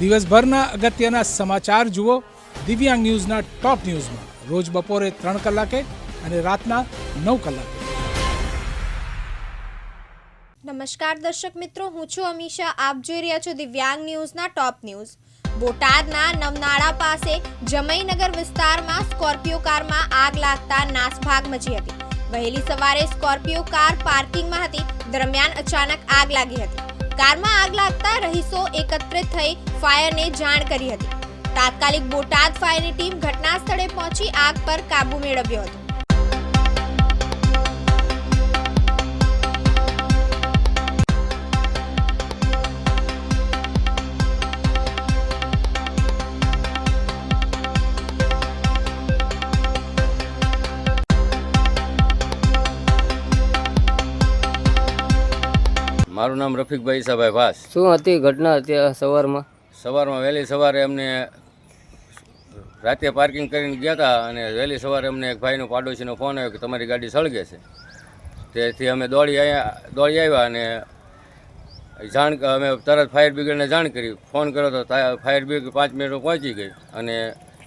દિવસભરના અગત્યના સમાચાર જુઓ દિવ્યાંગ ન્યૂઝના ટોપ ન્યૂઝમાં રોજ બપોરે 3 કલાકે અને રાતના 9 કલાકે. નમસ્કાર દર્શક મિત્રો, હું છું અમીશા. આપ જોઈ રહ્યા છો દિવ્યાંગ ન્યૂઝના ટોપ ન્યૂઝ. બોટાદના નવનાળા પાસે જમઈનગર વિસ્તારમાં સ્કોર્પિયો કારમાં આગ લાગતા નાસભાગ મચી હતી. વહેલી સવારે સ્કોર્પિયો કાર પાર્કિંગમાં હતી, દરમિયાન અચાનક આગ લાગી હતી. કારમાં આગ લાગતા રહીશો એકત્રિત થઈ ફાયરને જાણ કરી હતી. તાત્કાલિક બોટાદ ફાયરની ટીમ ઘટના સ્થળે પહોંચી આગ પર કાબુ મેળવ્યો હતો. મારું નામ રફીકભાઈ ઈસાભાઈ ભાસ. શું હતી ઘટના અત્યારે સવારમાં વહેલી સવારે અમને રાતે પાર્કિંગ કરીને ગયા હતા અને વહેલી સવારે અમને એક ભાઈનો પાડોશીનો ફોન આવ્યો કે તમારી ગાડી સળગે છે. તેથી અમે દોડી આવ્યા અને અમે તરત ફાયર બ્રિગેડને જાણ કરી. ફોન કર્યો તો ફાયર બ્રિગેડ 5 મિનિટમાં પહોંચી ગઈ અને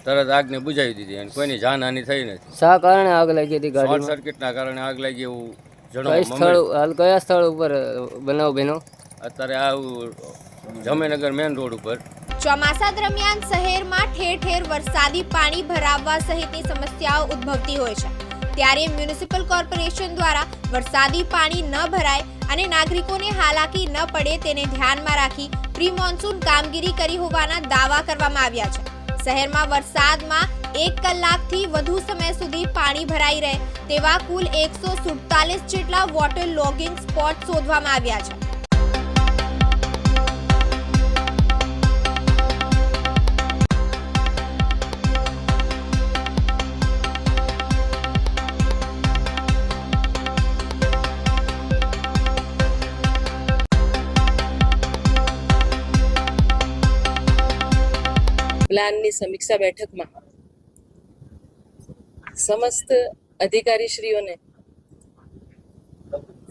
તરત આગને બુઝાવી દીધી અને કોઈની જાનહાનિ થઈ નથી. શા કારણે આગ લાગી હતી? શોર્ટ સર્કિટના કારણે આગ લાગી એવું કયા સ્થળ ઉપર બનાવ બન્યો? અત્યારે આવું જમઈનગર મેન રોડ ઉપર. ચોમાસા દરમિયાન શહેરમાં ઠેર ઠેર વરસાદી પાણી ભરાવવા સહિતની સમસ્યાઓ ઉદ્ભવતી હોય છે. ત્યારે મ્યુનિસિપલ કોર્પોરેશન દ્વારા વરસાદી પાણી ન ભરાય અને નાગરિકોને હાલાકી ન પડે તેને ધ્યાનમાં રાખી પ્રી મોન્સૂન કામગીરી કરી હોવાના દાવા કરવામાં આવ્યા છે. શહેરમાં વરસાદમાં 1 કલાકથી વધુ સમય સુધી પાણી ભરાઈ રહે તેવા કુલ 147 જેટલા વોટર લોગિંગ સ્પોટ શોધવામાં આવ્યા છે. પ્લાનની સમીક્ષા બેઠકમાં સમસ્ત અધિકારીશ્રીઓને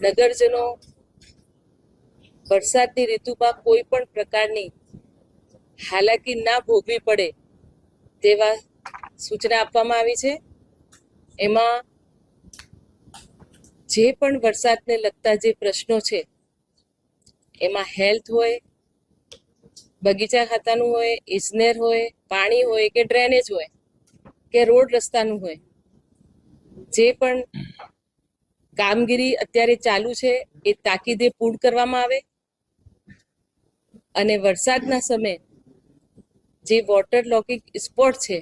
નગરજનો વરસાદની ઋતુમાં કોઈ પણ પ્રકારની હાલાકી ના ભોગવી પડે તેવા સૂચના આપવામાં આવી છે. એમાં જે પણ વરસાદને લગતા જે પ્રશ્નો છે એમાં હેલ્થ હોય, બગીચા ખાતાનું હોય, ઇજનેર હોય, પાણી હોય કે ડ્રેનેજ હોય કે રોડ રસ્તાનું હોય, જે પણ કામગીરી અત્યારે ચાલુ છે એ તાકીદે પૂર્ણ કરવામાં આવે અને વરસાદના સમયે જે વોટર લોગિંગ સ્પોટ છે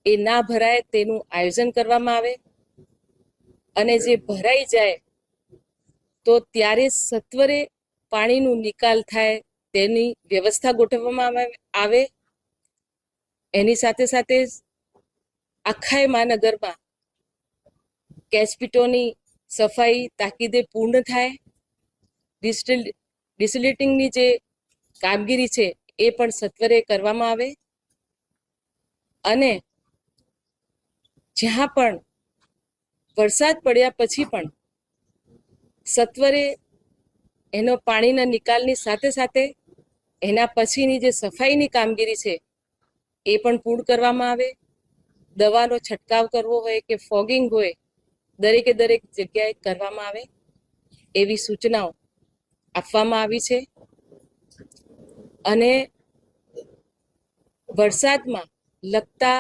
એ ના ભરાય તેનું આયોજન કરવામાં આવે અને જે ભરાઈ જાય તો ત્યારે સત્વરે પાણીનું નિકાલ થાય તેની વ્યવસ્થા ગોઠવવામાં આવે. એની સાથે સાથે આખા મહાનગરમાં કેચપીટોની સફાઈ તાકીદે પૂર્ણ થાય. ડિસલિટિંગની જે કામગીરી છે એ પણ સત્વરે કરવામાં આવે અને જ્યાં પણ વરસાદ પડ્યા પછી પણ સત્વરે એનો પાણીના નિકાલની સાથે સાથે એના પછીની જે સફાઈની કામગીરી છે એ પણ પૂર્ણ કરવામાં આવે. દવાનો છંટકાવ કરવો હોય કે ફોગિંગ હોય, દરેકે દરેક જગ્યાએ કરવામાં આવે એવી સૂચનાઓ આપવામાં આવી છે. અને વરસાદમાં લગતા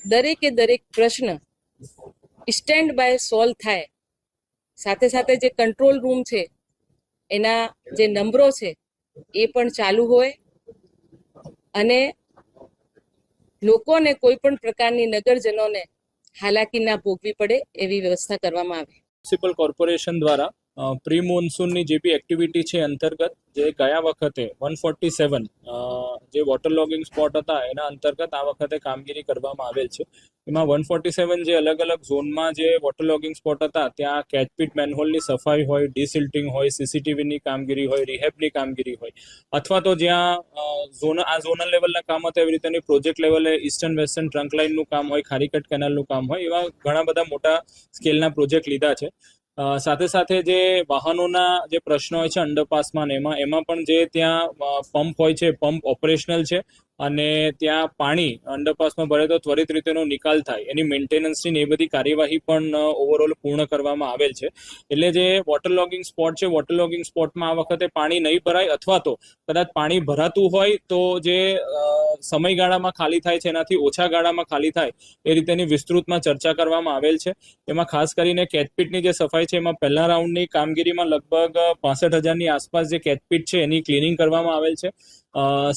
દરેકે દરેક પ્રશ્ન સ્ટેન્ડ બાય સોલ્વ થાય. સાથે સાથે જે કંટ્રોલ રૂમ છે એના જે નંબરો છે એ પણ ચાલુ હોય અને લોકોને કોઈ પણ પ્રકારની નગરજનોને હાલાકી ના ભોગવી પડે એવી વ્યવસ્થા કરવામાં આવે. મ્યુનિસિપલ કોર્પોરેશન દ્વારા પ્રી મોન્સૂનની જે બી એક્ટિવિટી છે અંતર્ગત જે ગયા વખતે 147 જે વોટર લોગિંગ સ્પોટ હતા એના અંતર્ગત આ વખતે કામગીરી કરવામાં આવેલ છે. એમાં 147 જે અલગ અલગ ઝોનમાં જે વોટર લોગિંગ સ્પોટ હતા ત્યાં કેચપીટ મેનહોલની સફાઈ હોય, ડિસિલ્ટિંગ હોય, સીસીટીવીની કામગીરી હોય, રિહેબની કામગીરી હોય, અથવા તો જ્યાં ઝોનલ લેવલના કામ હતા એવી રીતેની પ્રોજેક્ટ લેવલે ઈસ્ટર્ન વેસ્ટર્ન ટ્રંક લાઇનનું કામ હોય, ખારીકટ કેનાલનું કામ હોય, એવા ઘણા બધા મોટા સ્કેલના પ્રોજેક્ટ લીધા છે. સાથે સાથે જે વાહનોના જે પ્રશ્નો હોય છે અંડરપાસમાં ને એમાં પણ જે ત્યાં પંપ હોય છે, પંપ ઓપરેશનલ છે અને ત્યાં પાણી અંડરપાસમાં ભરે તો ત્વરિત રીતે એનો નિકાલ થાય, એની મેન્ટેનન્સની ને એ બધી કાર્યવાહી પણ ઓવરઓલ પૂર્ણ કરવામાં આવેલ છે. એટલે જે વોટર લોગિંગ સ્પોટ છે, વોટર લોગિંગ સ્પોટમાં આ વખતે પાણી નહીં ભરાય અથવા તો કદાચ પાણી ભરાતું હોય તો જે સમયગાળામાં ખાલી થાય છે એનાથી ઓછા ગાળામાં ખાલી થાય એ રીતેની વિસ્તૃતમાં ચર્ચા કરવામાં આવેલ છે. એમાં ખાસ કરીને કેચપીટની જે સફાઈ છે એમાં પહેલા રાઉન્ડની કામગીરીમાં લગભગ 65,000ની આસપાસ જે કેચપીટ છે એની ક્લિનિંગ કરવામાં આવેલ છે.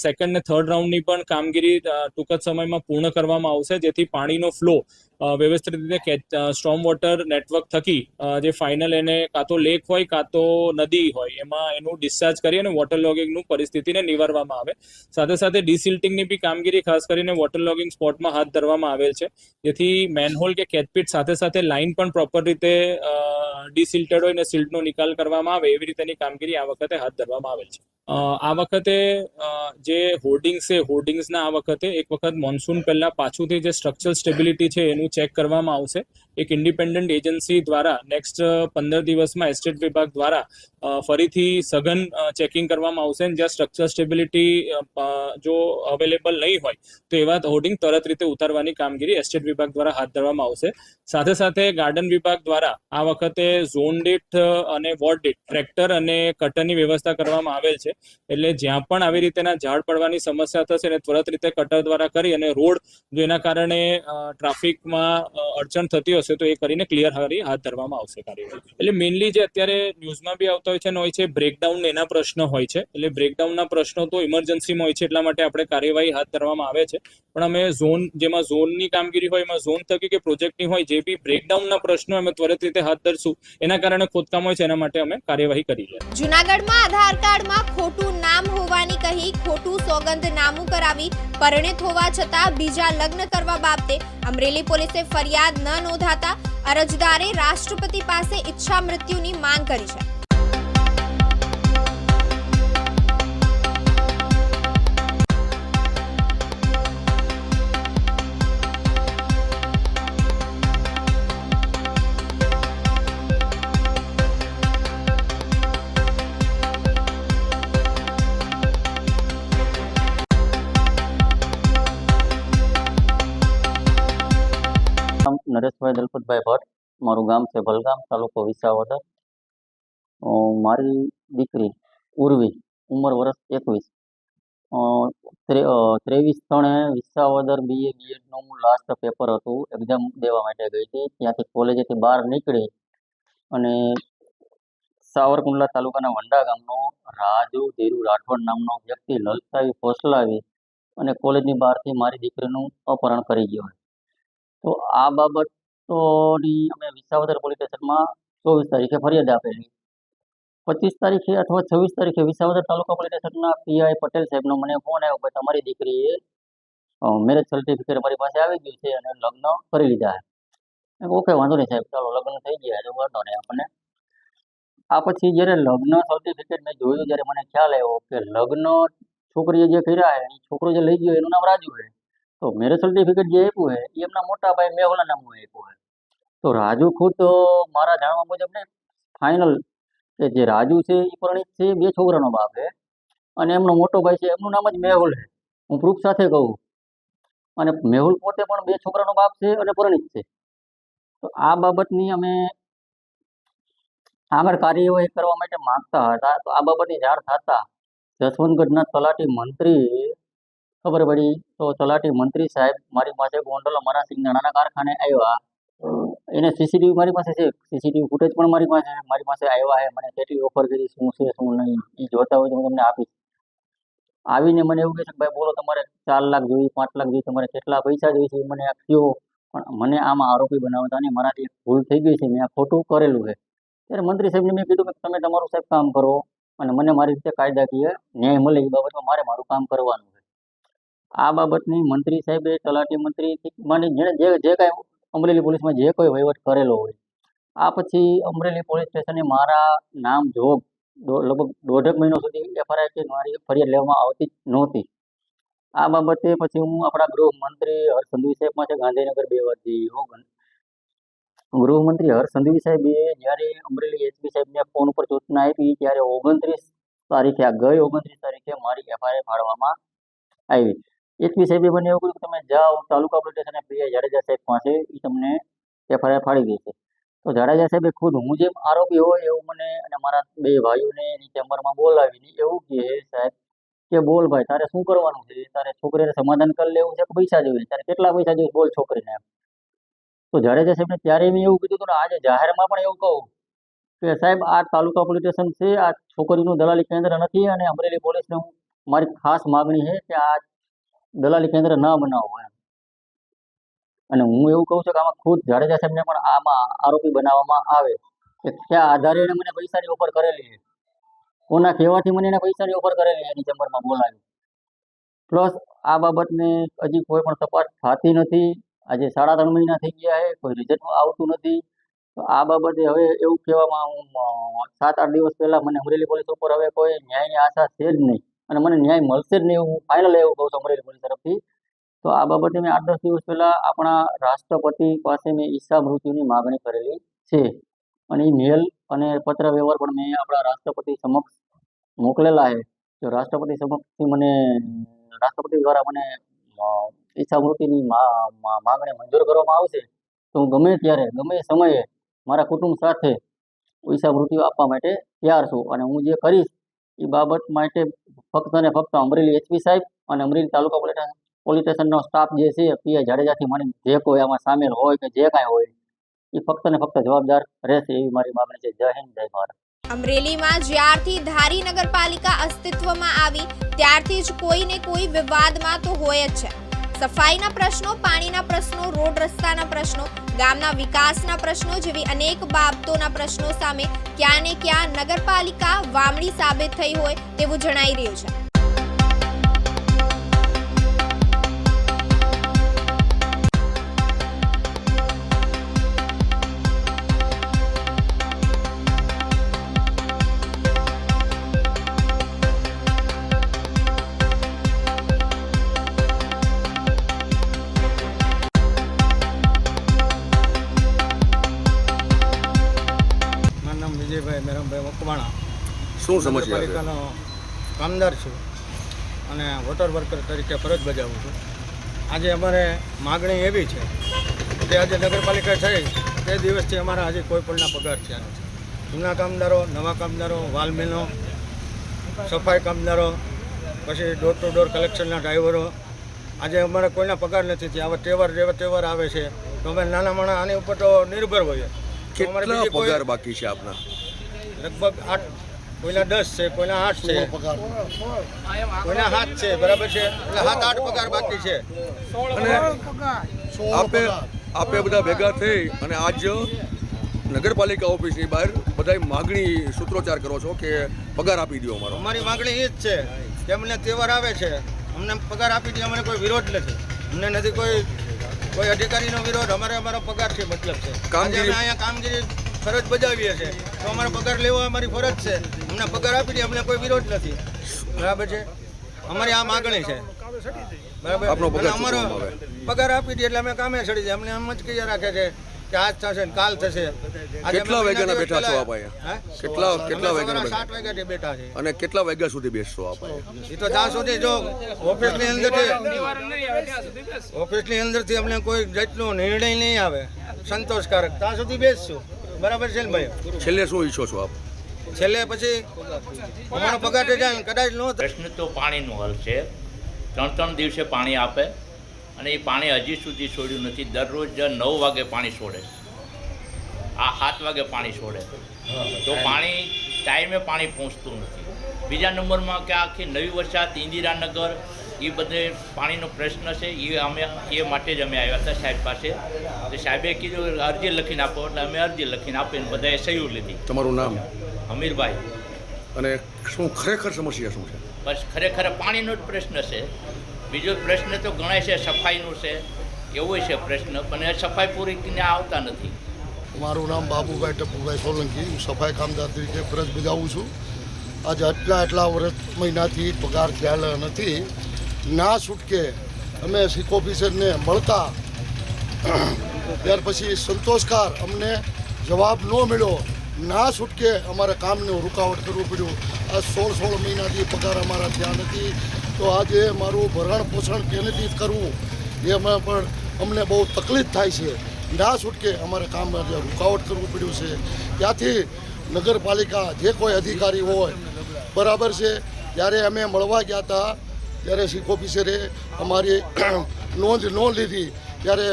સેકન્ડ ને થર્ડ રાઉન્ડની પણ કામગીરી ટૂંક જ સમયમાં પૂર્ણ કરવામાં આવશે, જેથી પાણીનો ફ્લો વ્યવસ્થિત રીતે સ્ટ્રોમ વોટર નેટવર્ક થકી જે ફાઇનલ એને કાં તો લેક હોય કાં તો નદી હોય એમાં એનું ડિસ્ચાર્જ કરી અને વોટર લોગિંગનું પરિસ્થિતિને નિવારવામાં આવે. સાથે સાથે ડિસિલ્ટિંગની બી કામગીરી ખાસ કરીને વોટર લોગિંગ સ્પોટમાં હાથ ધરવામાં આવેલ છે, જેથી મેનહોલ કે કેચપીટ સાથે સાથે લાઇન પણ પ્રોપર રીતે ડિસિલ્ટેડ હોય અને સિલ્ટનો નિકાલ કરવામાં આવે એવી રીતેની કામગીરી આ વખતે હાથ ધરવામાં આવેલ છે. આ વખતે જે હોર્ડિંગ્સ છે, હોર્ડિંગ્સના આ વખતે એક વખત મોન્સૂન પહેલા પાછુંથી જે સ્ટ્રક્ચરલ સ્ટેબિલિટી છે એનું ચેક કરવામાં આવશે. એક ઇન્ડિપેન્ડન્ટ એજન્સી દ્વારા નેક્સ્ટ 15 દિવસમાં એસ્ટેટ વિભાગ દ્વારા ફરીથી સઘન ચેકિંગ કરવામાં આવશે. જ્યાં સ્ટ્રક્ચરલ સ્ટેબિલિટી જો અવેલેબલ નહીં હોય તો એવા હોર્ડિંગ તરત રીતે ઉતારવાની કામગીરી એસ્ટેટ વિભાગ દ્વારા હાથ ધરવામાં આવશે. સાથે સાથે ગાર્ડન વિભાગ દ્વારા આ વખતે ઝોન દીઠ અને વોર્ડ દીઠ ટ્રેક્ટર અને કટરની વ્યવસ્થા કરવામાં આવેલ છે. એટલે જ્યાં પણ આવી રીતેના ઝાડ પડવાની સમસ્યા થશે એને ત્વરિત રીતે કટર દ્વારા કરી અને રોડ જો એના કારણે ટ્રાફિકમાં અડચણ થતી હશે તો એ કરીને ક્લિયર હાથ ધરવામાં આવશે કાર્યવાહી. એટલે મેઇનલી જે અત્યારે ન્યૂઝમાં બી આવતા હોય છે બ્રેકડાઉન એના પ્રશ્નો હોય છે. એટલે બ્રેકડાઉનના પ્રશ્નો તો ઇમરજન્સીમાં હોય છે, એટલા માટે આપણે કાર્યવાહી હાથ ધરવામાં આવે છે. પણ અમે જેમાં ઝોનની કામગીરી હોય એમાં ઝોન થકી કે પ્રોજેક્ટની હોય જે બી બ્રેકડાઉનના પ્રશ્નો અમે ત્વરિત રીતે હાથ ધરશું, એના કારણે ખોદકામ હોય છે એના માટે અમે કાર્યવાહી કરી છે. જૂનાગઢમાં આધાર કાર્ડમાં ખોટું નામ હોવાની કહી ખોટું સોગંદનામું કરાવી પરિણીત હોવા છતાં બીજા લગ્ન કરવા બાબતે અમરેલી પોલીસે ફરિયાદ ન નોંધાતા અરજદારે રાષ્ટ્રપતિ પાસે ઈચ્છા મૃત્યુની માંગ કરી છે. નામ નરેશભાઈ દલપતભાઈ ભટ્ટ, મારું ગામ છે ભલગામ, તાલુકો વિસાવદર. મારી દીકરી ઉર્વી, ઉંમર વર્ષ 21, 23/3 વિસાવદર BA BEdનું લાસ્ટ પેપર હતું, એક્ઝામ દેવા માટે ગઈ હતી. ત્યાંથી કોલેજેથી બહાર નીકળી અને સાવરકુંડલા તાલુકાના વંડા ગામનો રાજુ ધીરુ રાઠોડ નામનો વ્યક્તિ લલચાવી ફોસલાવી અને કોલેજની બહારથી મારી દીકરીનું અપહરણ કરી ગયો. તો આ બાબતોની અમે વિસાવદર પોલીસ સ્ટેશનમાં 24 તારીખે ફરિયાદ આપેલી. 25 તારીખે અથવા 26 તારીખે વિસાવદર તાલુકા પોલીસ સ્ટેશનના PI પટેલ સાહેબનો મને ફોન આવ્યો કે તમારી દીકરીએ મેરેજ સર્ટિફિકેટ અમારી પાસે આવી ગયું છે અને લગ્ન કરી લીધા છે. ઓકે, વાંધો નહીં સાહેબ, ચાલો લગ્ન થઈ ગયા તો વાંધો નહીં આપણને. આ પછી જ્યારે લગ્ન સર્ટિફિકેટ મેં જોયું, જ્યારે મને ખ્યાલ આવ્યો કે લગ્ન છોકરીએ જે કર્યા એ છોકરો જે લઈ ગયો એનું નામ રાજુ છે, તો મેરેજ સર્ટિફિકેટ જે આપ્યું છે એ એમના મોટા ભાઈ મેહુલા નામનું આપ્યું છે. તો રાજુ ખુદ મારા જાણવા મુજબ ને ફાઇનલ કે જે રાજુ છે એ પરિણીત છે, 2 છોકરાનો બાપ છે અને એમનો મોટો ભાઈ છે એમનું નામ જ મેહુલ છે. હું પ્રૂફ સાથે કહું, અને મેહુલ પોતે પણ 2 છોકરાનો બાપ છે અને પરિણીત છે. તો આ બાબતની અમે આગળ કાર્યવાહી કરવા માટે માંગતા હતા. તો આ બાબતની જાણ થતા જસવંતગઢના તલાટી મંત્રી ખબર પડી, તો તલાટી મંત્રી સાહેબ મારી પાસે ગોંડલ અમારા સિંગદાણાના કારખાને આવ્યા. એને સીસીટીવી મારી પાસે છે, સીસીટીવી ફૂટેજ પણ મારી પાસે આવ્યા છે. મને કેટલી ઓફર કરી, શું છે શું નહીં એ જોતા હોય તો હું તમને આપીશ. આવીને મને એવું કહે છે કે ભાઈ બોલો, તમારે 4 લાખ જોઈએ, 5 લાખ જોઈએ, તમારે કેટલા પૈસા જોઈએ છે મને આ કહો. પણ મને આમાં આરોપી બનાવતા નહીં, મારાથી ભૂલ થઈ ગઈ છે, મેં આ ખોટું કરેલું છે. ત્યારે મંત્રી સાહેબને મેં કીધું કે તમે તમારું સાહેબ કામ કરો અને મને મારી રીતે કાયદાકીય ન્યાય મળે એ બાબતમાં મારે મારું કામ કરવાનું છે. આ બાબતની મંત્રી સાહેબે, તલાટી મંત્રી માની જેણે જે કાંઈ અમરેલી પોલીસમાં જે કોઈ વહીવટ કરેલો હોય, આ પછી અમરેલી પોલીસ સ્ટેશને મારા નામ જોગ લગભગ 1.5 મહિનો સુધી FIR કે મારી ફરિયાદ લેવામાં આવતી જ નહોતી. આ બાબતે પછી હું આપણા ગૃહમંત્રી હર્ષ સંઘવી સાહેબ પાસે ગાંધીનગર 2 વાર જઈ, ગૃહમંત્રી હર્ષ સંઘવી સાહેબે જ્યારે અમરેલી એસપી સાહેબને ફોન ઉપર સૂચના આપી ત્યારે 29 તારીખે આ ગઈ 29 તારીખે મારી એફઆઈઆર ફાડવામાં આવી. એસપી સાહેબે મને એવું કહ્યું કે તમે જાઓ તાલુકા પોલીસ સ્ટેશન પીઆઈ જાડેજા સાહેબ પાસે, એ તમને એફઆઈઆર ફાડી ગઈ છે. તો જાડેજા સાહેબે ખુદ હું જેમ આરોપી હોય એવું મને અને મારા 2 ભાઈઓને એની ચેમ્બરમાં બોલાવીને એવું કહે, સાહેબ કે બોલ ભાઈ તારે શું કરવાનું છે, તારે છોકરીને સમાધાન કરી લેવું છે કે પૈસા જોઈએ, તારે કેટલા પૈસા જોઈએ બોલ છોકરીને. તો જાડેજા સાહેબને ત્યારે મેં એવું કીધું હતું ને આજે જાહેરમાં પણ એવું કહું કે સાહેબ આ તાલુકા પોલીસ સ્ટેશન છે, આ છોકરીનું દલાલી કેન્દ્ર નથી અને અમરેલી પોલીસને મારી ખાસ માગણી છે કે આ દલાલી કેન્દ્ર ન બનાવો એમ. અને હું એવું કહું છું કે આમાં ખુદ જાડેજા સાહેબને પણ આમાં આરોપી બનાવવામાં આવે કે કયા આધારે એને મને પૈસાની ઓફર કરેલી છે, કોના કહેવાથી મને એને પૈસાની ઓફર કરેલી એની ચેમ્બરમાં બોલાવી. પ્લસ આ બાબતને હજી કોઈ પણ તપાસ થતી નથી. આજે 3.5 મહિના થઈ ગયા છે, કોઈ રિઝલ્ટ આવતું નથી. તો આ બાબતે હવે એવું કહેવામાં હું 7-8 દિવસ પહેલાં મને અમરેલી પોલીસ ઉપર હવે કોઈ ન્યાયની આશા છે જ નહીં અને મને ન્યાય મળશે જ નહીં હું ફાઇનલ એવું કહું છું અમરેલી પોલીસ તરફથી. તો આ બાબતે મેં 8-10 દિવસ પહેલાં આપણા રાષ્ટ્રપતિ પાસે મેં ઈચ્છા મૃત્યુની માગણી કરેલી છે અને એ મેલ અને પત્ર વ્યવહાર પણ મેં આપણા રાષ્ટ્રપતિ સમક્ષ મોકલેલા છે. જો રાષ્ટ્રપતિ સમક્ષથી મને રાષ્ટ્રપતિ દ્વારા મને ઈચ્છા મૃત્યુની માગણી મંજૂર કરવામાં આવશે તો હું ગમે ત્યારે ગમે સમયે મારા કુટુંબ સાથે ઈચ્છા મૃત્યુ આપવા માટે તૈયાર છું. અને હું જે કરીશ એ બાબત માટે ફક્ત અને ફક્ત અમરેલી એસપી સાહેબ અને અમરેલી તાલુકા પોલીસ સ્ટેશનનો સ્ટાફ જે છે પીઆઈ જાડેજાથી મને જે કોઈ આમાં સામેલ હોય કે જે કાંઈ હોય એ ફક્ત ને ફક્ત જવાબદાર રહેશે એવી મારી માગણી છે. જય હિન્દ, જય ભારત. અમરેલીમાં જ્યારથી ધારી નગરપાલિકા અસ્તિત્વમાં આવી ત્યારથી જ કોઈને કોઈ વિવાદમાં તો હોય જ છે. સફાઈના પ્રશ્નો, પાણીના પ્રશ્નો, રોડ રસ્તાના પ્રશ્નો, ગામના વિકાસના પ્રશ્નો જેવી અનેક બાબતોના પ્રશ્નો સામે ક્યાં ને ક્યાં નગરપાલિકા વામડી સાબિત થઈ હોય તેવું જણાઈ રહ્યું છે. વિજયભાઈ મેરમભાઈ મકવાણા શું સમસ્યા છે? પાલિકાનો કામદાર છું અને વોટર વર્કર તરીકે ફરજ બજાવું છું. આજે અમારે માગણી એવી છે કે આજે નગરપાલિકા થઈ તે દિવસથી અમારા આજે કોઈ પણના પગાર થયા નથી. જૂના કામદારો, નવા કામદારો, વાલમેનો, સફાઈ કામદારો, પછી ડોર ટુ ડોર કલેક્શનના ડ્રાઈવરો, આજે અમારે કોઈના પગાર નથી થયા. હવે તહેવાર આવે છે તો અમે નાના માણસ આની ઉપર તો નિર્ભર હોઈએ. કેટલા પગાર બાકી છે આપના? લગભગ 8, કોઈના 10 છે, કોઈના 8 છે, કોઈના 7 છે, બરાબર છે. એટલે 7-8 પગાર બાકી છે. અને આપે બધા ભેગા થઈ અને આજ નગરપાલિકા ઓફિસની બહાર બધા માગણી સૂત્રોચ્ચાર કરો છો કે પગાર આપી દો અમારો. અમારી માગણી એ જ છે કે અમને તહેવાર આવે છે, અમને પગાર આપી દે. અમને કોઈ વિરોધ નથી, અમને નથી કોઈ અધિકારીનો વિરોધ. અમારો પગારથી મતલબ છે. કામગીરી અહીંયા કામગીરી ફરજ બજાવીએ છીએ તો અમારો પગાર લેવો અમારી ફરજ છે. અમને પગાર આપી દે, અમને કોઈ વિરોધ નથી, બરાબર છે. અમારી આ માગણી છે, બરાબર. અમારો પગાર આપી દે એટલે અમે કામે ચડી જાય. અમને એમ જ કહી રાખે છે કે આજ થશે ને કાલ થશે. કેટલા વાગ્યાના બેઠા છો આપ અહીંયા? કેટલા વાગ્યાના? 7 વાગ્યાથી બેઠા છે. અને કેટલા વાગ્યા સુધી બેસશો આપ અહીંયા? એ તો ત્યાં સુધી જો ઓફિસની અંદરથી અમને કોઈ જાતનો નિર્ણય નહીં આવે સંતોષકારક ત્યાં સુધી બેસશું, બરાબર છે ને ભાઈ? છેલ્લે શું ઈચ્છો છો આપ? છેલ્લે પછી અમારો પગાર જાય કદાચ નો. પ્રશ્ન તો પાણીનો હલ છે. 3 દિવસે પાણી આપે અને એ પાણી હજી સુધી છોડ્યું નથી. દરરોજ 9 વાગે પાણી છોડે, આ 7 વાગે પાણી છોડે તો પાણી ટાઈમે પાણી પહોંચતું નથી. બીજા નંબરમાં કે આખી નવી વરસાદ, ઇન્દિરાનગર, એ બધે પાણીનો પ્રશ્ન છે. એ માટે જ અમે આવ્યા હતા સાહેબ પાસે. તો સાહેબે કીધું અરજી લખીને આપો, એટલે અમે અરજી લખીને આપીને બધાએ સહી લીધી. તમારું નામ? અમીરભાઈ. અને શું ખરેખર સમસ્યા શું છે? બસ ખરેખર પાણીનો જ પ્રશ્ન છે. બીજો પ્રશ્ન તો ગણાય છે, સફાઈનું છે, એવો છે પ્રશ્ન, પણ એ સફાઈ પૂરી કરીને આવતા નથી. મારું નામ બાબુભાઈ ટપુભાઈ સોલંકી, હું સફાઈ કામદાર તરીકે ફરજ બજાવું છું. આજે આટલા મહિનાથી પગાર થયેલા નથી. ના છૂટકે અમે ચીફ ઓફિસરને મળતા ત્યાર પછી સંતોષકાર અમને જવાબ ન મળ્યો, ના છૂટકે અમારે કામને રૂકાવટ કરવું પડ્યું. આ 16 મહિનાથી પગાર અમારા થયા નથી, તો આજે મારું ભરણ પોષણ કેનેથી કરવું એમાં પણ અમને બહુ તકલીફ થાય છે. ના છૂટકે અમારે કામ રૂકાવટ કરવું પડ્યું છે. ત્યાંથી નગરપાલિકા જે કોઈ અધિકારી હોય બરાબર છે, ત્યારે અમે મળવા ગયા હતા ત્યારે ચીફ ઓફિસરે અમારી નોંધ ન લીધી, ત્યારે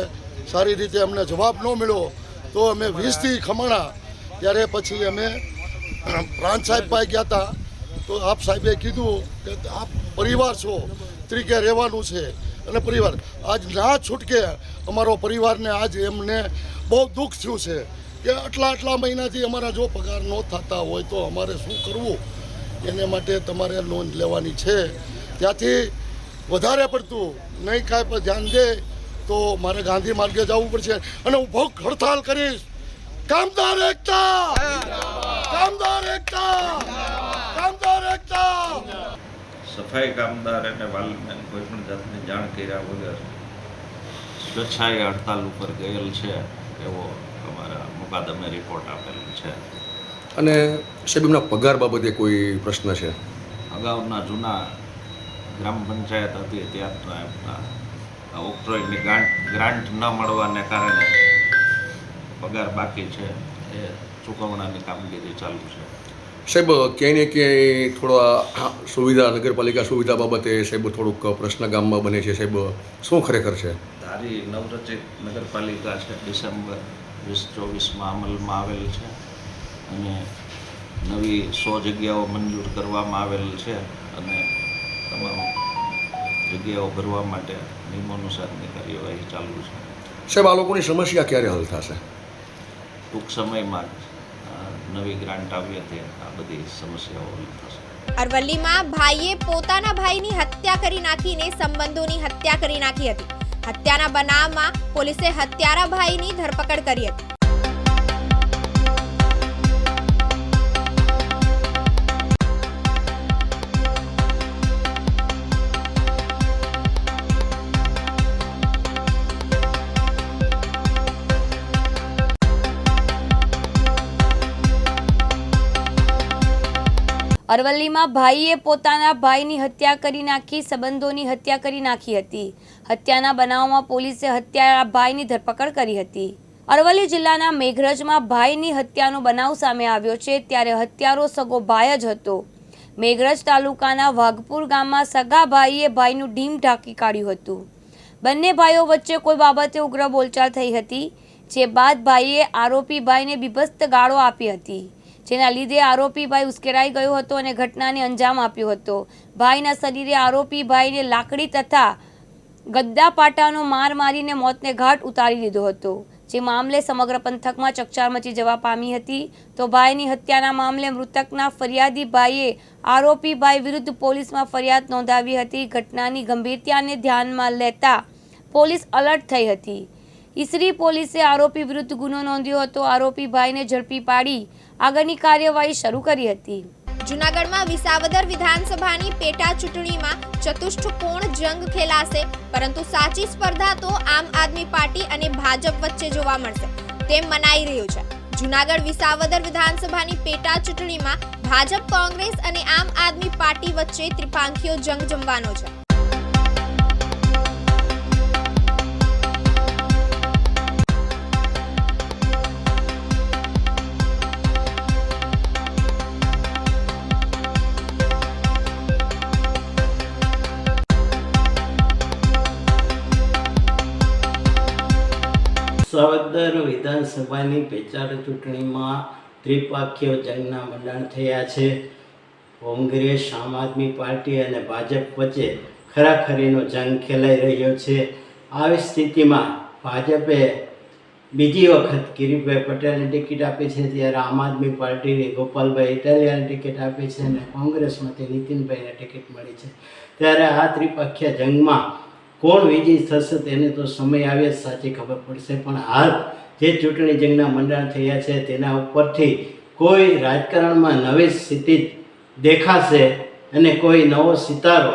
સારી રીતે અમને જવાબ ન મળ્યો, તો અમે 20થી ખમણા. ત્યારે પછી અમે પ્રાંત સાહેબ પાસે ગયા હતા, તો આપ સાહેબે કીધું કે આપ પરિવાર છો, તરીકે રહેવાનું છે અને પરિવાર આજ ના છૂટકે અમારો પરિવારને આજ એમને બહુ દુઃખ થયું છે કે આટલા મહિનાથી અમારા જો પગાર ન થતા હોય તો અમારે શું કરવું, એને માટે તમારે નોંધ લેવાની છે. ત્યાંથી વધારે પડતું નહીં કાંઈ પર ધ્યાન દે તો મારે ગાંધી માર્ગે જવું પડશે અને હું ભૂખ હડતાલ કરીશ. કામદાર એકતા, કામદાર એકતા, કામદાર એકતા. સફાઈ કામદાર અને વાલમેન કોઈ પણ જાતની જાણ કર્યા વગર સ્વેચ્છાએ હડતાલ ઉપર ગયેલ છે એવો અમારા મુકાદમે રિપોર્ટ આપેલ છે. અને સાહેબ એમના પગાર બાબતે કોઈ પ્રશ્ન છે? અગાઉના જૂના ગ્રામ પંચાયત હતી ત્યારના એમના ઓક્ટ્રોયની ગ્રાન્ટ ન મળવાને કારણે પગાર બાકી છે, એ ચૂકવણાની કામગીરી ચાલુ છે. સાહેબ ક્યાંય ને ક્યાંય થોડા સુવિધા, નગરપાલિકા સુવિધા બાબતે સાહેબ થોડુંક પ્રશ્ન ગામમાં બને છે. સાહેબ શું ખરેખર છે? ધારી નવરચિત નગરપાલિકા છે, ડિસેમ્બર 2024માં અમલમાં આવેલ છે અને નવી 100 જગ્યાઓ મંજૂર કરવામાં આવેલ છે અને તમામ જગ્યાઓ ભરવા માટે નિયમાનુસારની કાર્યવાહી ચાલુ છે. સાહેબ આ લોકોની સમસ્યા ક્યારે હલ થશે? ટૂંક સમયમાં નવી ગ્રાન્ટ આવી હતી, આ બધી સમસ્યાઓ હલ થશે. અરવલ્લીમાં ભાઈએ પોતાના ભાઈની હત્યા કરી નાખીને સંબંધોની હત્યા કરી નાખી હતી. હત્યાના બનાવમાં પોલીસે હત્યારા ભાઈની ધરપકડ કરી હતી. અરવલ્લીમાં ભાઈએ પોતાના ભાઈની હત્યા કરી નાખી સંબંધોની હત્યા કરી નાખી હતી. હત્યાના બનાવમાં પોલીસે હત્યારા ભાઈની ધરપકડ કરી હતી. અરવલ્લી જિલ્લાના મેઘરજમાં ભાઈની હત્યાનો બનાવ સામે આવ્યો છે, ત્યારે હત્યારો સગો ભાઈ જ હતો. મેઘરજ તાલુકાના વાઘપુર ગામમાં સગા ભાઈએ ભાઈનું ઢીમ ઢાંકી કાઢ્યું હતું. બંને ભાઈઓ વચ્ચે કોઈ બાબતે ઉગ્ર બોલચાલ થઈ હતી, જે બાદ ભાઈએ આરોપી ભાઈને બીભત્સ ગાળો આપી હતી, જેના લીધે આરોપી ભાઈ ઉશ્કેરાઈ ગયો હતો અને ઘટનાને અંજામ આપ્યો હતો. ભાઈના શરીરે આરોપી ભાઈને લાકડી તથા ગદ્દા પાટાનો માર મારીને મોતને ઘાટ ઉતારી દીધો હતો, જે મામલે સમગ્ર પંથકમાં ચકચાર મચી જવા પામી હતી. તો ભાઈની હત્યાના મામલે મૃતકના ફરિયાદી ભાઈએ આરોપી ભાઈ વિરુદ્ધ પોલીસમાં ફરિયાદ નોંધાવી હતી. ઘટનાની ગંભીરતાને ધ્યાનમાં લેતા પોલીસ એલર્ટ થઈ હતી. ઈસરી પોલીસે આરોપી વિરુદ્ધ ગુનો નોંધ્યો હતો. આરોપી ભાઈને ઝડપી પાડી આગળની કાર્યવાહી શરૂ કરી હતી. જૂનાગઢમાં વિસાવદર વિધાનસભાની પેટા ચૂંટણીમાં ચતુષ્કોણ જંગ ખેલાશે, પરંતુ સાચી સ્પર્ધા તો આમ આદમી પાર્ટી અને ભાજપ વચ્ચે જોવા મળશે તેમ મનાઈ રહ્યું છે. જૂનાગઢ વિસાવદર વિધાનસભાની પેટા ચૂંટણીમાં ભાજપ, કોંગ્રેસ અને આમ આદમી પાર્ટી વચ્ચે ત્રિપાંખીયો જંગ જમવાનો છે. વિસાવદર વિધાનસભાની પેટા ચૂંટણીમાં ત્રિપાંખીય જંગના મંડાણ થયા છે. કોંગ્રેસ, આમ આદમી પાર્ટી અને ભાજપ વચ્ચે ખરાખરીનો જંગ ખેલાઈ રહ્યો છે. આવી સ્થિતિમાં ભાજપે બીજી વખત કિરીટભાઈ પટેલને ટિકિટ આપી છે, ત્યારે આમ આદમી પાર્ટીને ગોપાલભાઈ ઇટાલિયાને ટિકિટ આપી છે અને કોંગ્રેસમાંથી નીતિનભાઈને ટિકિટ મળી છે. ત્યારે આ ત્રિપાંખીય જંગમાં કોણ વિજય થશે તેને તો સમય આવે સાચી ખબર પડશે, પણ હાલ જે ચૂંટણી જંગના મંડાણ થયા છે તેના ઉપરથી કોઈ રાજકારણમાં નવી સ્થિતિ દેખાશે અને કોઈ નવો સિતારો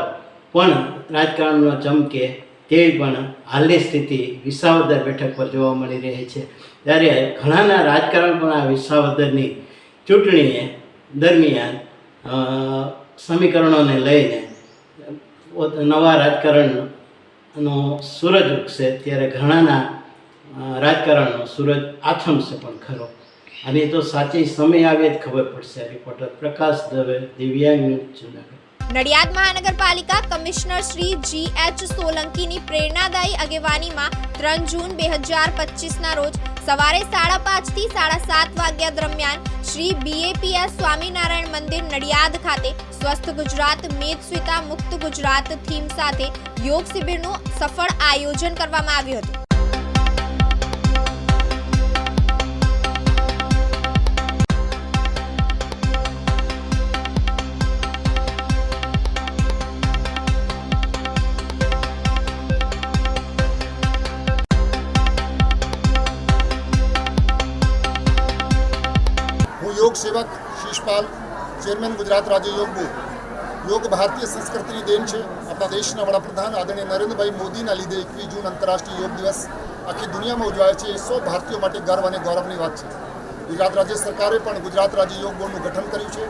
પણ રાજકારણનો ચમકે તેવી પણ હાલની સ્થિતિ વિસાવદર બેઠક પર જોવા મળી રહી છે. ત્યારે ઘણાના રાજકારણ પણ આ વિસાવદરની ચૂંટણીએ દરમિયાન સમીકરણોને લઈને નવા રાજકારણનો સૂરજ ઉગશે, ત્યારે ઘણાના રાજકારણનો સૂરજ આથમશે પણ ખરો. આની તો સાચી સમય આવે જ ખબર પડશે. રિપોર્ટર પ્રકાશ દવે, દિવ્યાંગ ન્યૂઝ, જૂનાગઢ. નડિયાદ મહાનગરપાલિકા કમિશનર શ્રી GH સોલંકીની પ્રેરણાદાયી આગેવાનીમાં 3 જૂન 2025ના રોજ સવારે 5:30 થી 7:30 વાગ્યા દરમિયાન શ્રી BAPS સ્વામિનારાયણ મંદિર નડિયાદ ખાતે સ્વસ્થ ગુજરાત મેદસ્વીતા મુક્ત ગુજરાત થીમ સાથે યોગ શિબિરનું સફળ આયોજન કરવામાં આવ્યું હતું. योग सेवक शीशपाल, चेरमेन गुजरात राज्य योग बोर्ड. योग भारतीय संस्कृतिની દેન છે. આપણા દેશના વડાપ્રધાન આદરણીય નરેન્દ્રભાઈ મોદીના લીધે 21 જૂન આંતરરાષ્ટ્રીય યોગ દિવસ આખી દુનિયામાં ઉજવાય છે. એ સૌ ભારતીયો માટે ગર્વ અને ગૌરવની વાત છે. ગુજરાત રાજ્ય સરકારે પણ ગુજરાત રાજ્ય યોગ બોર્ડનું ગઠન કર્યું છે.